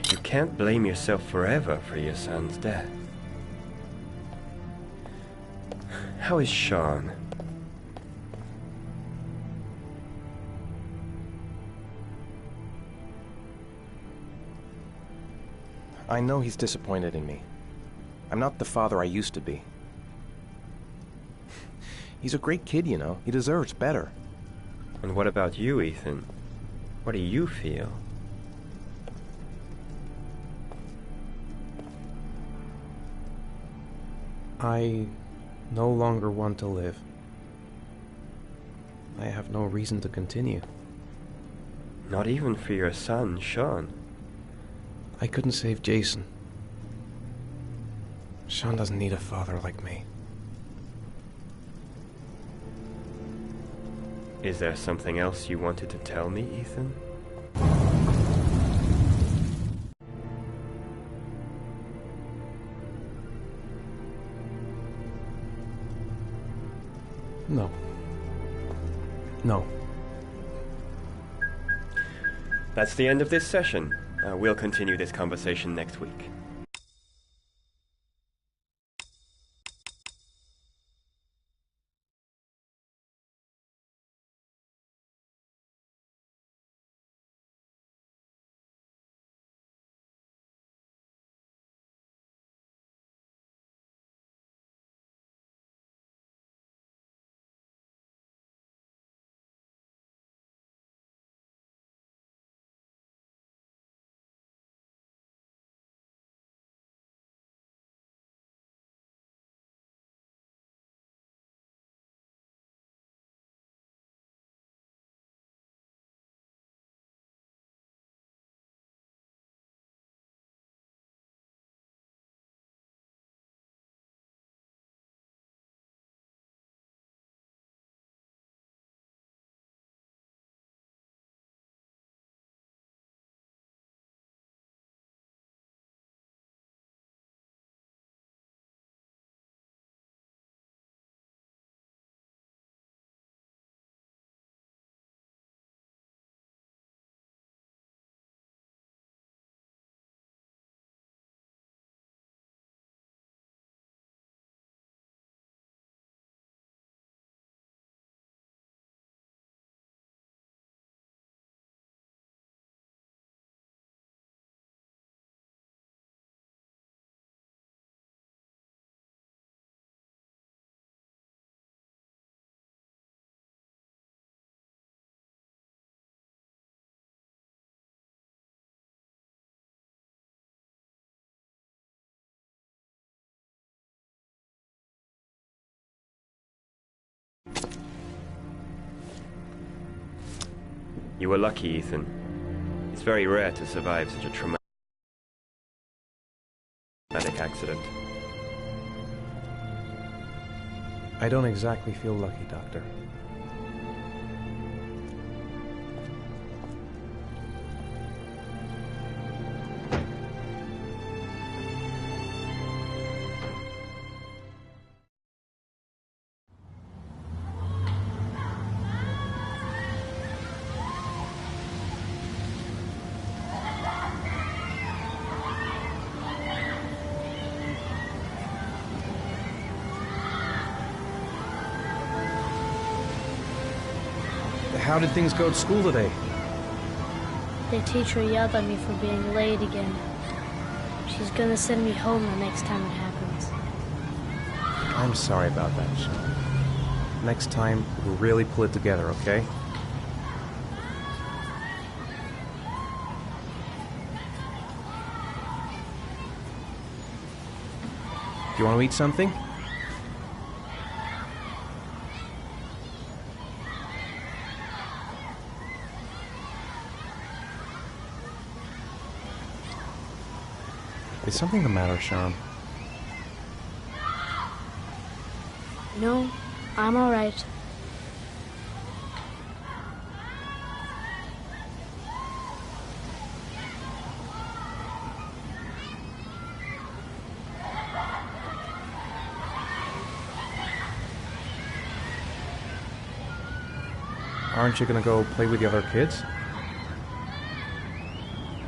You can't blame yourself forever for your son's death. How is Sean? I know he's disappointed in me. I'm not the father I used to be. He's a great kid, you know. He deserves better. And what about you, Ethan? What do you feel? I no longer want to live. I have no reason to continue. Not even for your son, Sean. I couldn't save Jason. Sean doesn't need a father like me. Is there something else you wanted to tell me, Ethan? No. No. That's the end of this session. We'll continue this conversation next week. You were lucky, Ethan. It's very rare to survive such a traumatic accident. I don't exactly feel lucky, Doctor. How did things go at school today? The teacher yelled at me for being late again. She's gonna send me home the next time it happens. I'm sorry about that, Sean. Next time, we'll really pull it together, okay? Do you want to eat something? Is something the matter, Sean? No, I'm all right. Aren't you gonna go play with the other kids?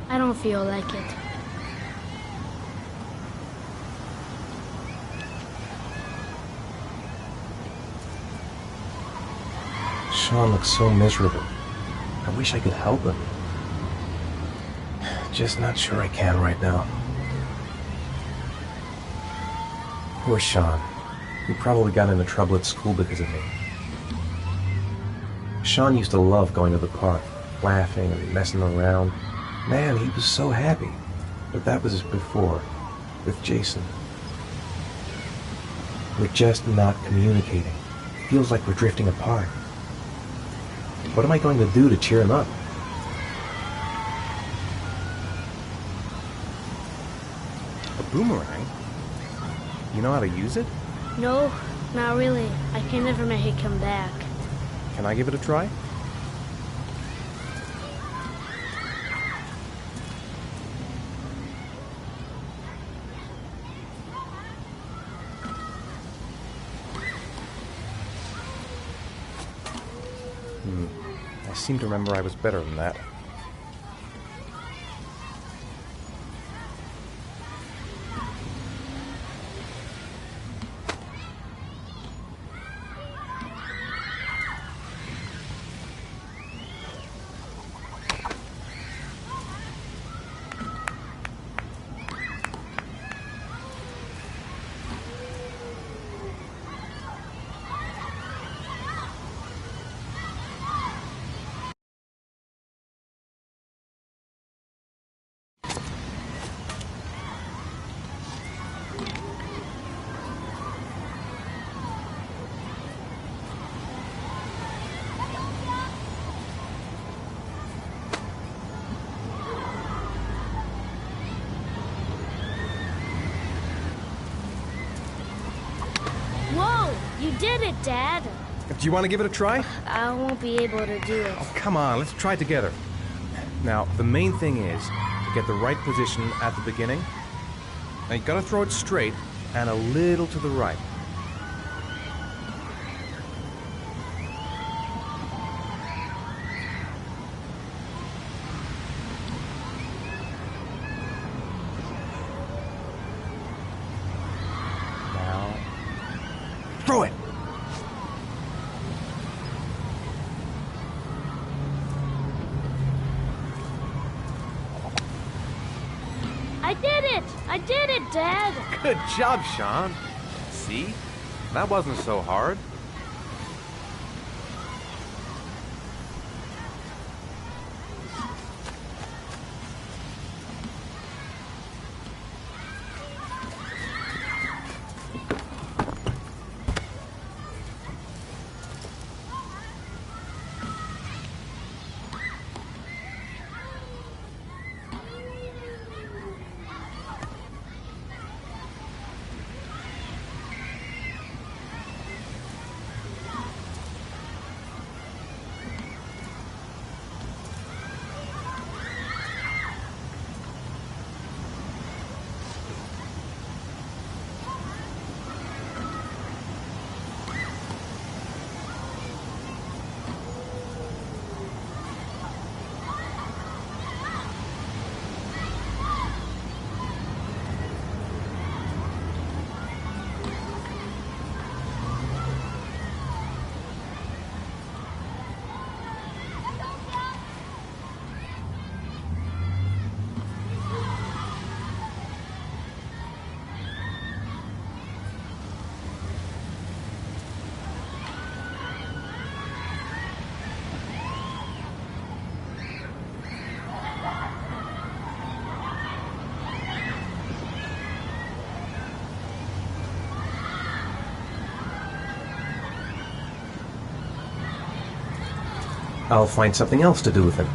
I don't feel like it. Sean looks so miserable. I wish I could help him. Just not sure I can right now. Poor Sean. He probably got into trouble at school because of me. Sean used to love going to the park, laughing and messing around. Man, he was so happy. But that was before, with Jason. We're just not communicating. It feels like we're drifting apart. What am I going to do to cheer him up? A boomerang? You know how to use it? No, not really. I can never make it come back. Can I give it a try? I seem to remember I was better than that. You did it, Dad. Do you want to give it a try? I won't be able to do it. Oh, come on, let's try it together. Now, the main thing is to get the right position at the beginning. Now, you gotta throw it straight and a little to the right. Now, throw it! I did it, Dad! Good job, Sean. See? That wasn't so hard. I'll find something else to do with him.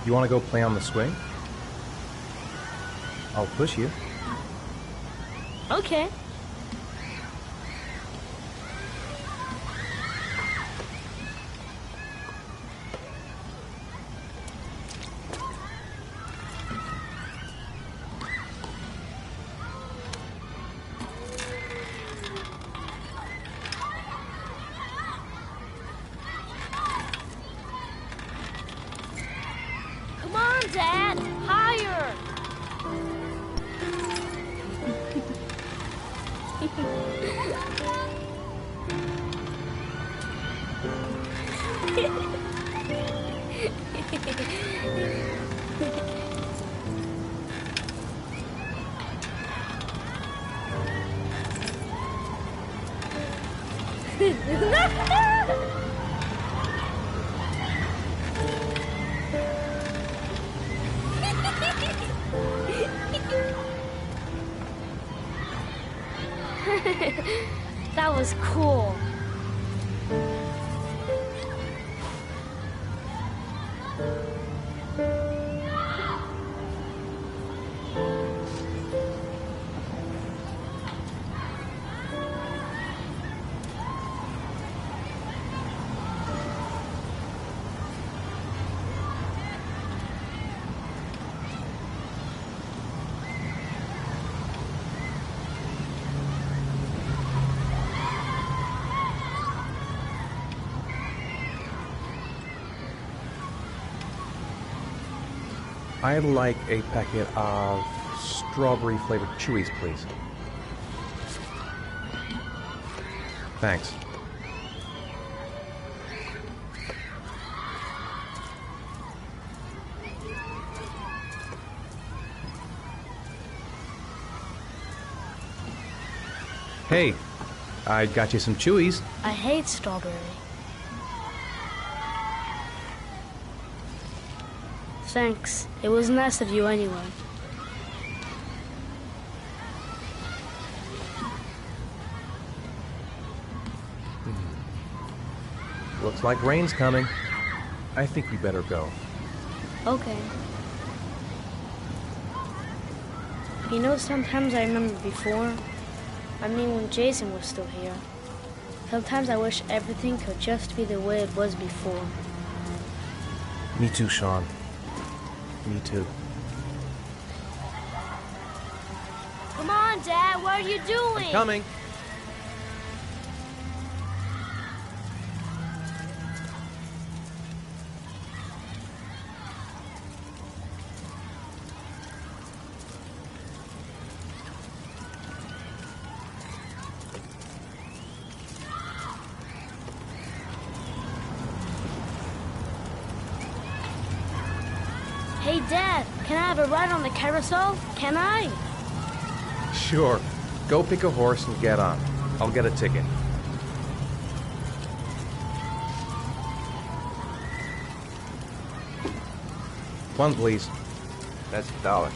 You want to go play on the swing? I'll push you. Okay. Come on, Dad! Higher! That was cool. I'd like a packet of strawberry-flavored chewies, please. Thanks. Hey, I got you some chewies. I hate strawberry. Thanks. It was nice of you anyway. Looks like rain's coming. I think we better go. Okay. You know, sometimes I remember before. I mean, when Jason was still here. Sometimes I wish everything could just be the way it was before. Me too, Sean. Me too. Come on, Dad, what are you doing? I'm coming. Hey, Dad, can I have a ride on the carousel? Can I? Sure. Go pick a horse and get on. I'll get a ticket. One, please. That's $1.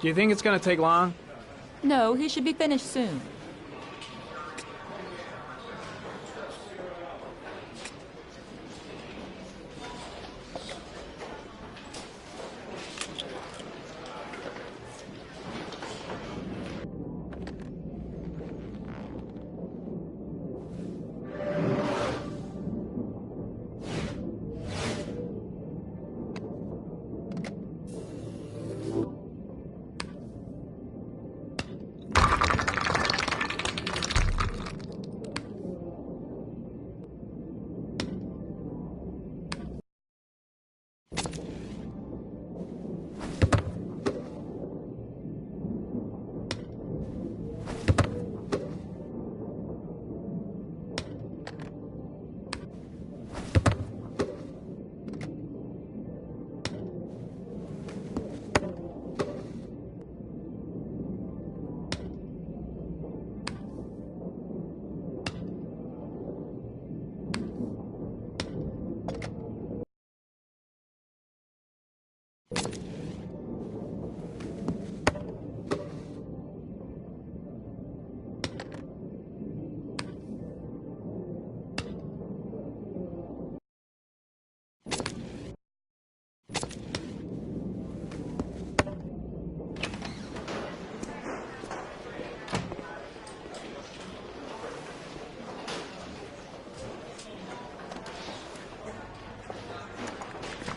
Do you think it's gonna take long? No, he should be finished soon.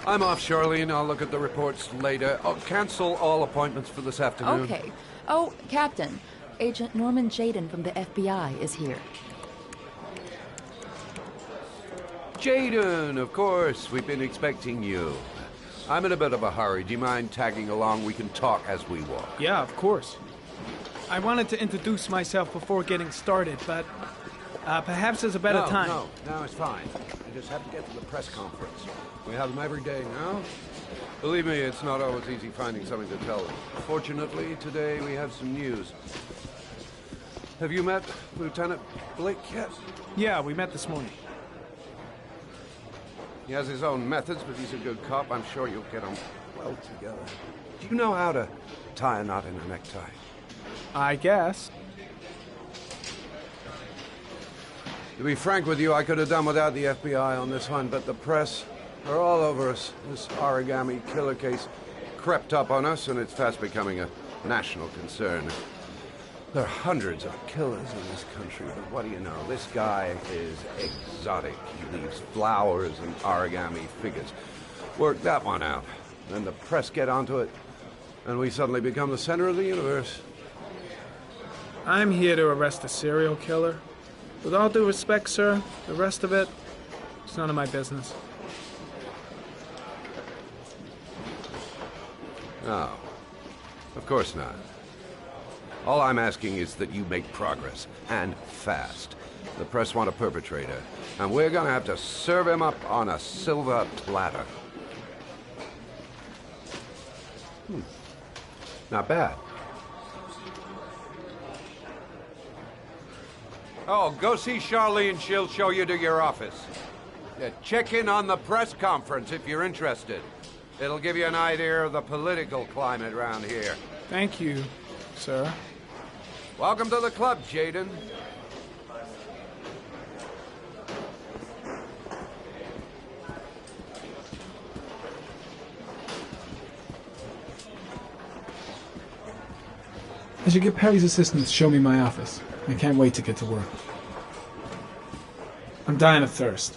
I'm off, Charlene. I'll look at the reports later. I'll cancel all appointments for this afternoon. Okay. Oh, Captain, Agent Norman Jaden from the FBI is here. Jaden, of course. We've been expecting you. I'm in a bit of a hurry. Do you mind tagging along? We can talk as we walk. Yeah, of course. I wanted to introduce myself before getting started, but perhaps there's a better time. No, it's fine. I just have to get to the press conference. We have them every day now. Believe me, it's not always easy finding something to tell them. Fortunately, today we have some news. Have you met Lieutenant Blake yet? Yeah, we met this morning. He has his own methods, but he's a good cop. I'm sure you'll get on well together. Do you know how to tie a knot in a necktie? I guess. To be frank with you, I could have done without the FBI on this one, but the press are all over us. This origami killer case crept up on us, and it's fast becoming a national concern. There are hundreds of killers in this country, but what do you know? This guy is exotic. He leaves flowers and origami figures. Work that one out. Then the press get onto it, and we suddenly become the center of the universe. I'm here to arrest a serial killer. With all due respect, sir, the rest of it, it's none of my business. No, of course not. All I'm asking is that you make progress, and fast. The press want a perpetrator, and we're gonna have to serve him up on a silver platter. Not bad. Oh, go see Charlene. She'll show you to your office. Yeah, check in on the press conference if you're interested. It'll give you an idea of the political climate around here. Thank you, sir. Welcome to the club, Jaden. I should get Perry's assistant to show me my office. I can't wait to get to work. I'm dying of thirst.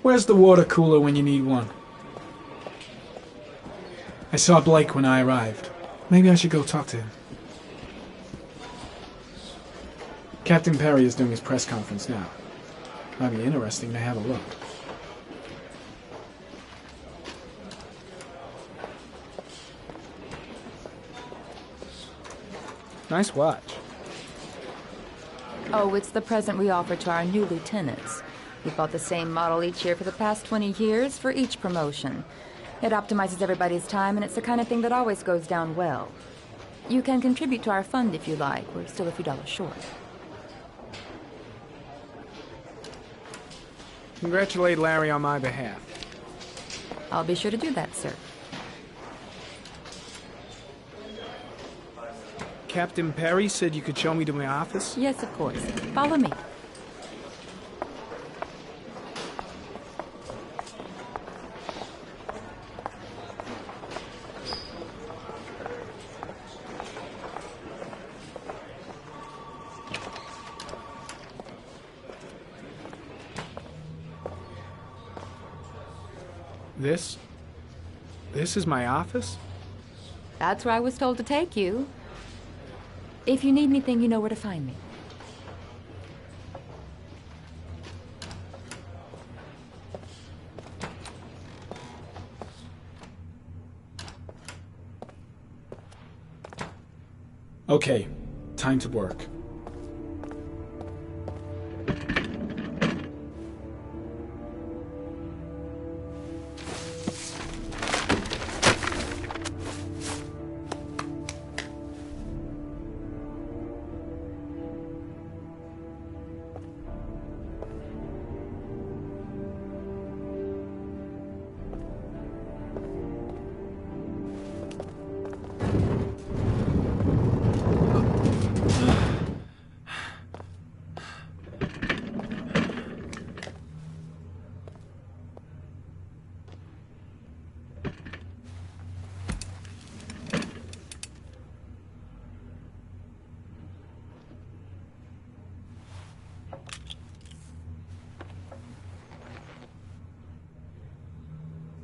Where's the water cooler when you need one? I saw Blake when I arrived. Maybe I should go talk to him. Captain Perry is doing his press conference now. Might be interesting to have a look. Nice watch. Oh, it's the present we offer to our new lieutenants. We've bought the same model each year for the past 20 years for each promotion. It optimizes everybody's time, and it's the kind of thing that always goes down well. You can contribute to our fund if you like. We're still a few dollars short. Congratulate Larry on my behalf. I'll be sure to do that, sir. Captain Perry said you could show me to my office? Yes, of course. Follow me. This is my office? That's where I was told to take you. If you need anything, you know where to find me. Okay, time to work.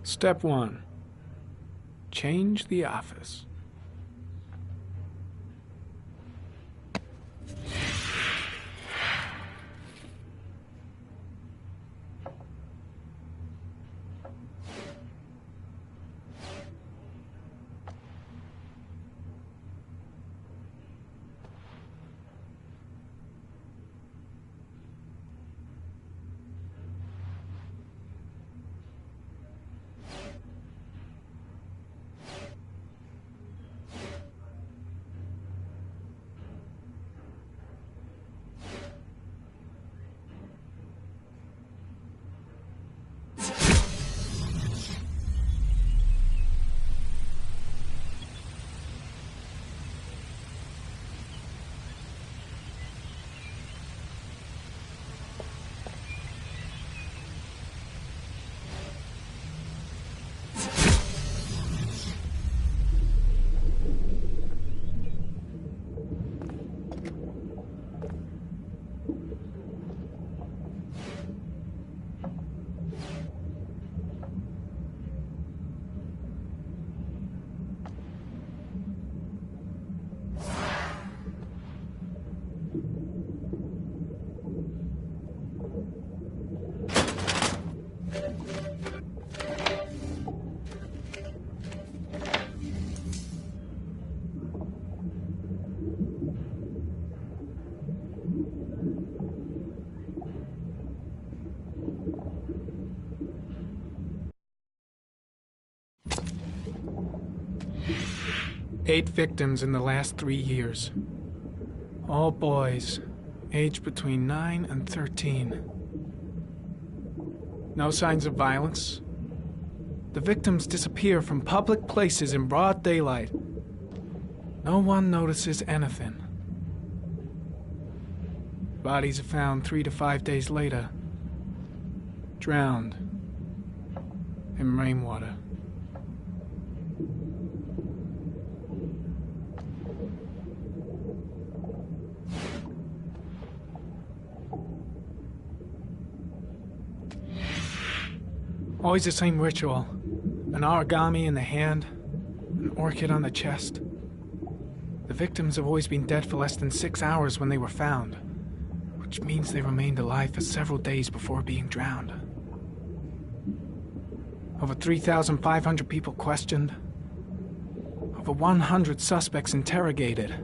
Step 1. Change the office. 8 victims in the last 3 years. All boys, aged between 9 and 13. No signs of violence. The victims disappear from public places in broad daylight. No one notices anything. Bodies are found 3 to 5 days later, drowned in rainwater. Always the same ritual. An origami in the hand, an orchid on the chest. The victims have always been dead for less than 6 hours when they were found, which means they remained alive for several days before being drowned. Over 3,500 people questioned. Over 100 suspects interrogated.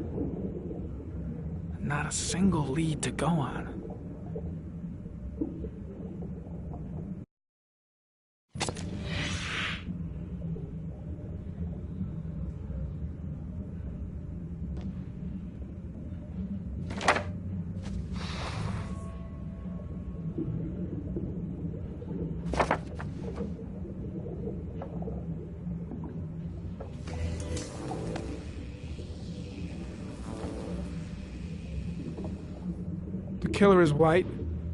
Not a single lead to go on. The killer is white,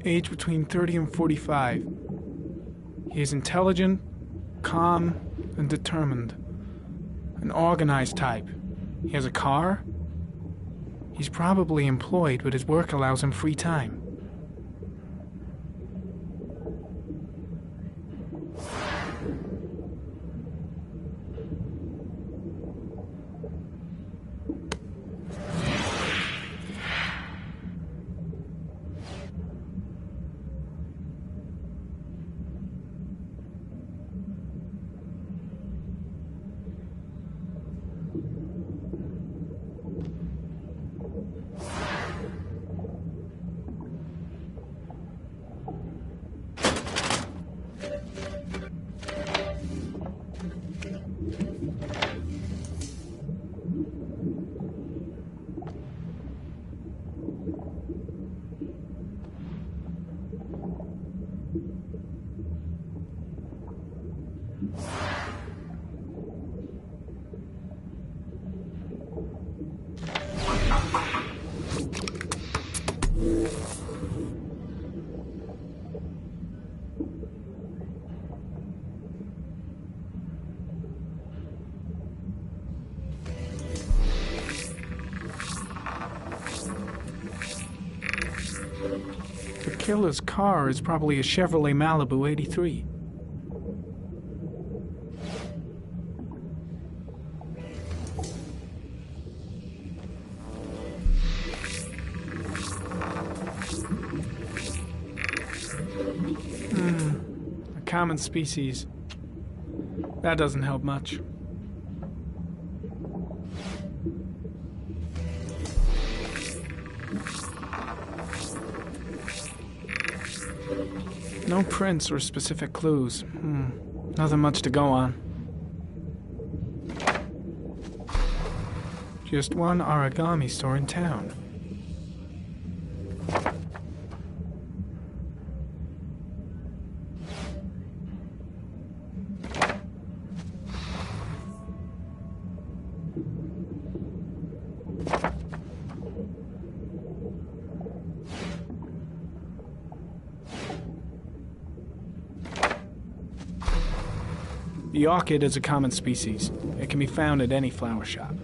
aged between 30 and 45. He is intelligent, calm, and determined. An organized type. He has a car. He's probably employed, but his work allows him free time. The killer's car is probably a Chevrolet Malibu 83. A common species. That doesn't help much. No prints or specific clues. Nothing much to go on. Just one origami store in town. The orchid is a common species. It can be found at any flower shop.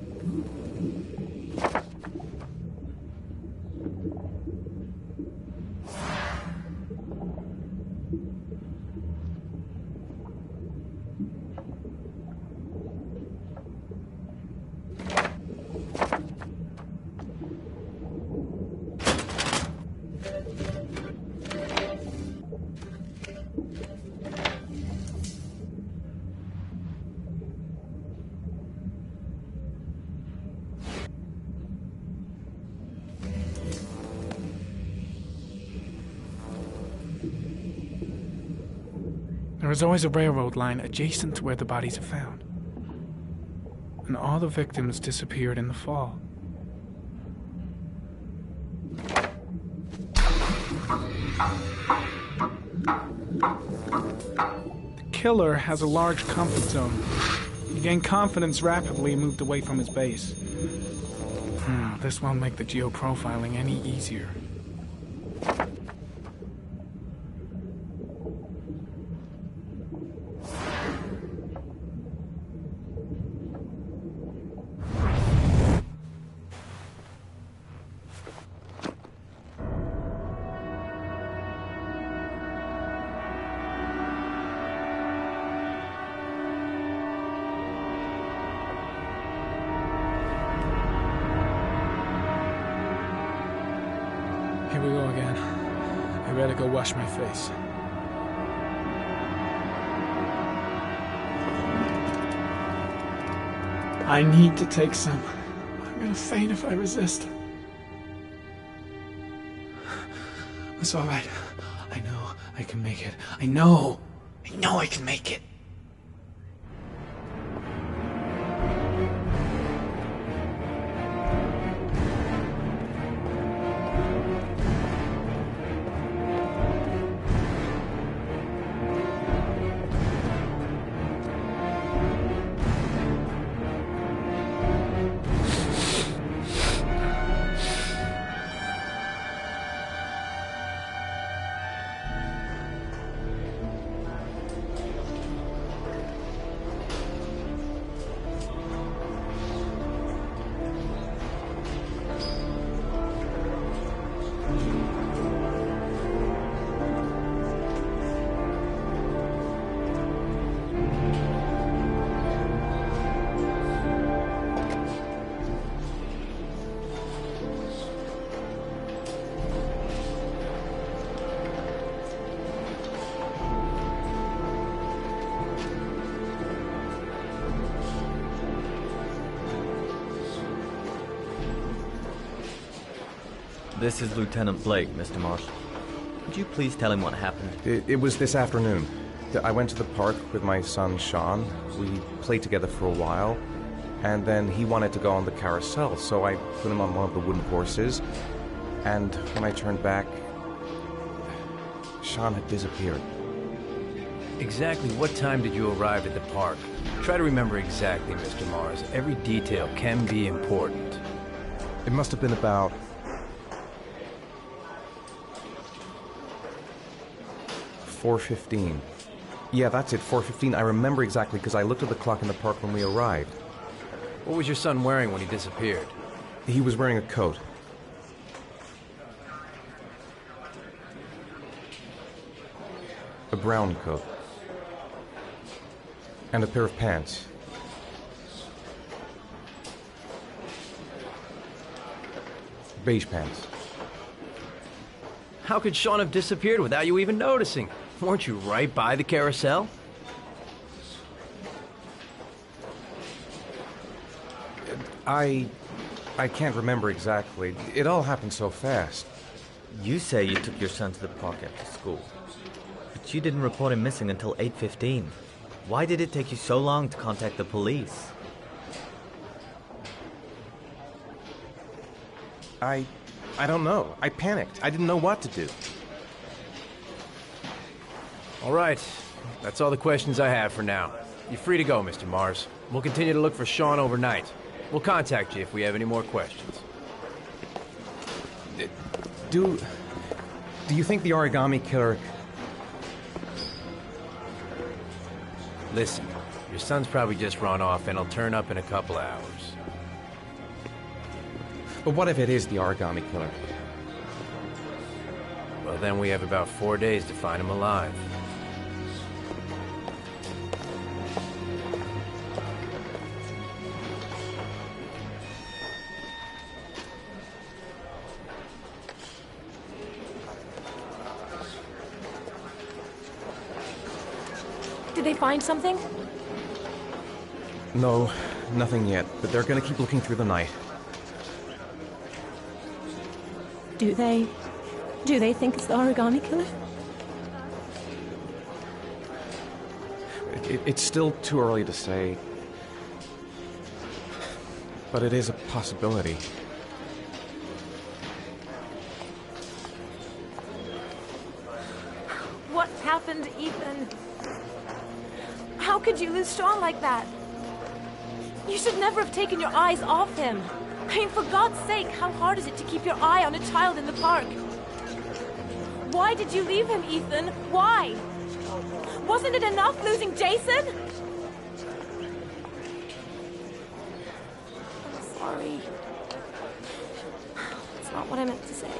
There is always a railroad line adjacent to where the bodies are found. and all the victims disappeared in the fall. The killer has a large comfort zone. He gained confidence rapidly and moved away from his base. This won't make the geoprofiling any easier. Here we go again. I better go wash my face. I need to take some. I'm gonna faint if I resist. It's all right. I know I can make it. I know I can make it. This is Lieutenant Blake, Mr. Marsh. Could you please tell him what happened? It was this afternoon. I went to the park with my son, Sean. We played together for a while, and then he wanted to go on the carousel, so I put him on one of the wooden horses, and when I turned back, Sean had disappeared. Exactly what time did you arrive at the park? Try to remember exactly, Mr. Mars. Every detail can be important. It must have been about 4:15. Yeah, that's it, 4:15. I remember exactly because I looked at the clock in the park when we arrived. What was your son wearing when he disappeared? He was wearing a coat. A brown coat. And a pair of pants. Beige pants. How could Sean have disappeared without you even noticing? Weren't you right by the carousel? I can't remember exactly. It all happened so fast. You say you took your son to the park after school, but you didn't report him missing until 8:15. Why did it take you so long to contact the police? I don't know. I panicked. I didn't know what to do. All right. That's all the questions I have for now. You're free to go, Mr. Mars. We'll continue to look for Sean overnight. We'll contact you if we have any more questions. Do you think the origami killer... Listen, your son's probably just run off and he'll turn up in a couple hours. But what if it is the origami killer? Well, then we have about 4 days to find him alive. Did they find something? No, nothing yet, but they're gonna keep looking through the night. Do they think it's the origami killer? It's still too early to say. But it is a possibility. What happened, Ethan? How could you lose Sean like that? You should never have taken your eyes off him. I mean, for God's sake, how hard is it to keep your eye on a child in the park? Why did you leave him, Ethan? Why? Wasn't it enough losing Jason? I'm sorry. It's not what I meant to say.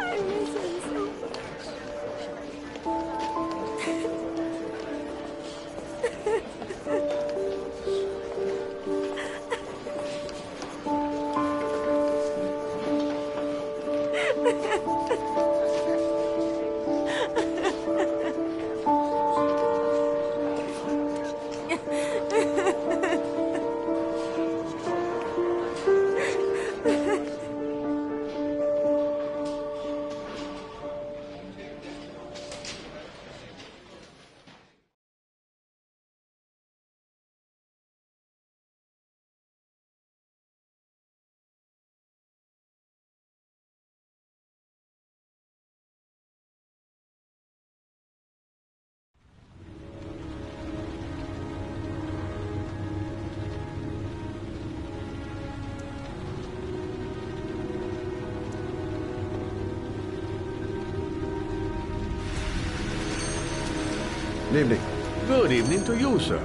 I miss him so much. Good evening. Good evening to you, sir.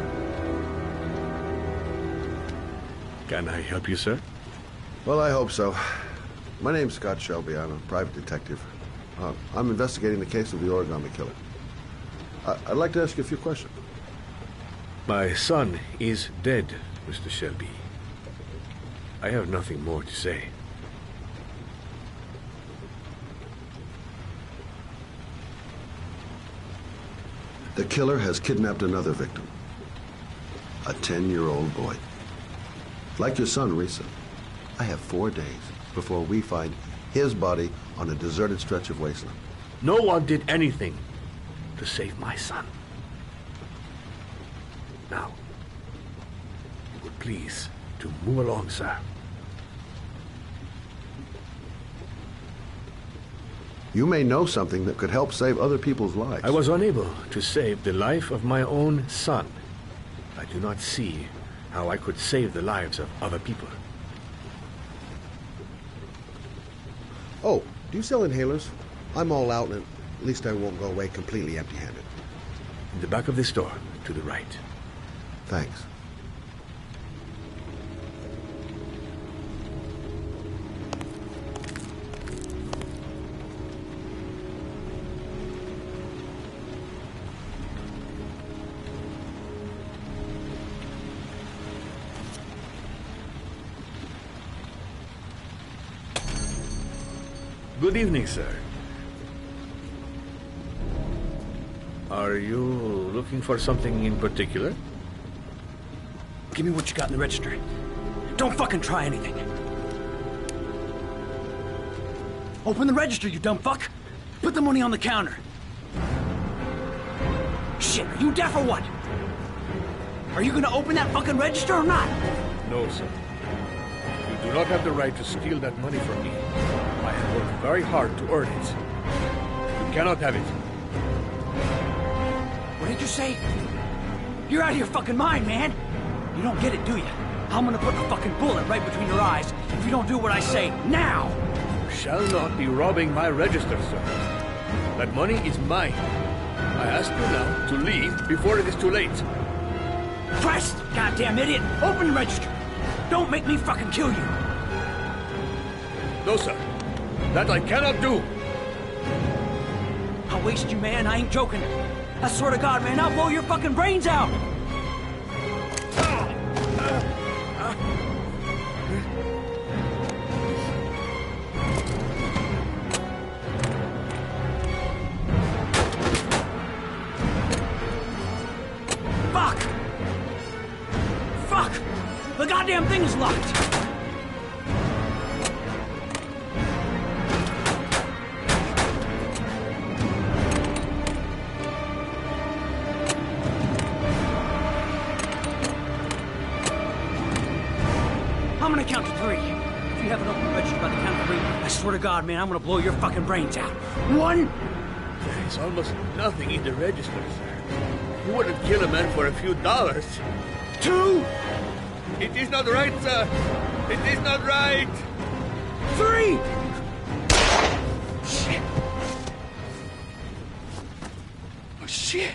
Can I help you, sir? Well, I hope so. My name's Scott Shelby. I'm a private detective. I'm investigating the case of the origami killer. I'd like to ask you a few questions. My son is dead, Mr. Shelby. I have nothing more to say. The killer has kidnapped another victim. A 10-year-old boy. Like your son, Risa. I have 4 days before we find his body on a deserted stretch of wasteland. No one did anything to save my son. Now, you would please to move along, sir. You may know something that could help save other people's lives. I was unable to save the life of my own son. I do not see how I could save the lives of other people. Oh, do you sell inhalers? I'm all out, and at least I won't go away completely empty-handed. In the back of the store, to the right. Thanks. Good evening, sir. Are you looking for something in particular? Give me what you got in the register. Don't fucking try anything. Open the register, you dumb fuck. Put the money on the counter. Shit, are you deaf or what? Are you gonna open that fucking register or not? No, sir. You do not have the right to steal that money from me. I have worked very hard to earn it. You cannot have it. What did you say? You're out of your fucking mind, man. You don't get it, do you? I'm gonna put a fucking bullet right between your eyes if you don't do what I say now. You shall not be robbing my register, sir. That money is mine. I ask you now to leave before it is too late. Christ, goddamn idiot! Open the register. Don't make me fucking kill you. No, sir. That I cannot do. I'll waste you, man. I ain't joking. I swear to God, man, I'll blow your fucking brains out. Fuck! Fuck! The goddamn thing is locked. gonna count to 3. If you haven't opened the register by the count of 3, I swear to God, man, I'm gonna blow your fucking brains out. 1! There's almost nothing in the register, sir. You wouldn't kill a man for a few dollars. 2! It is not right, sir. It is not right. 3! Shit. Oh, shit.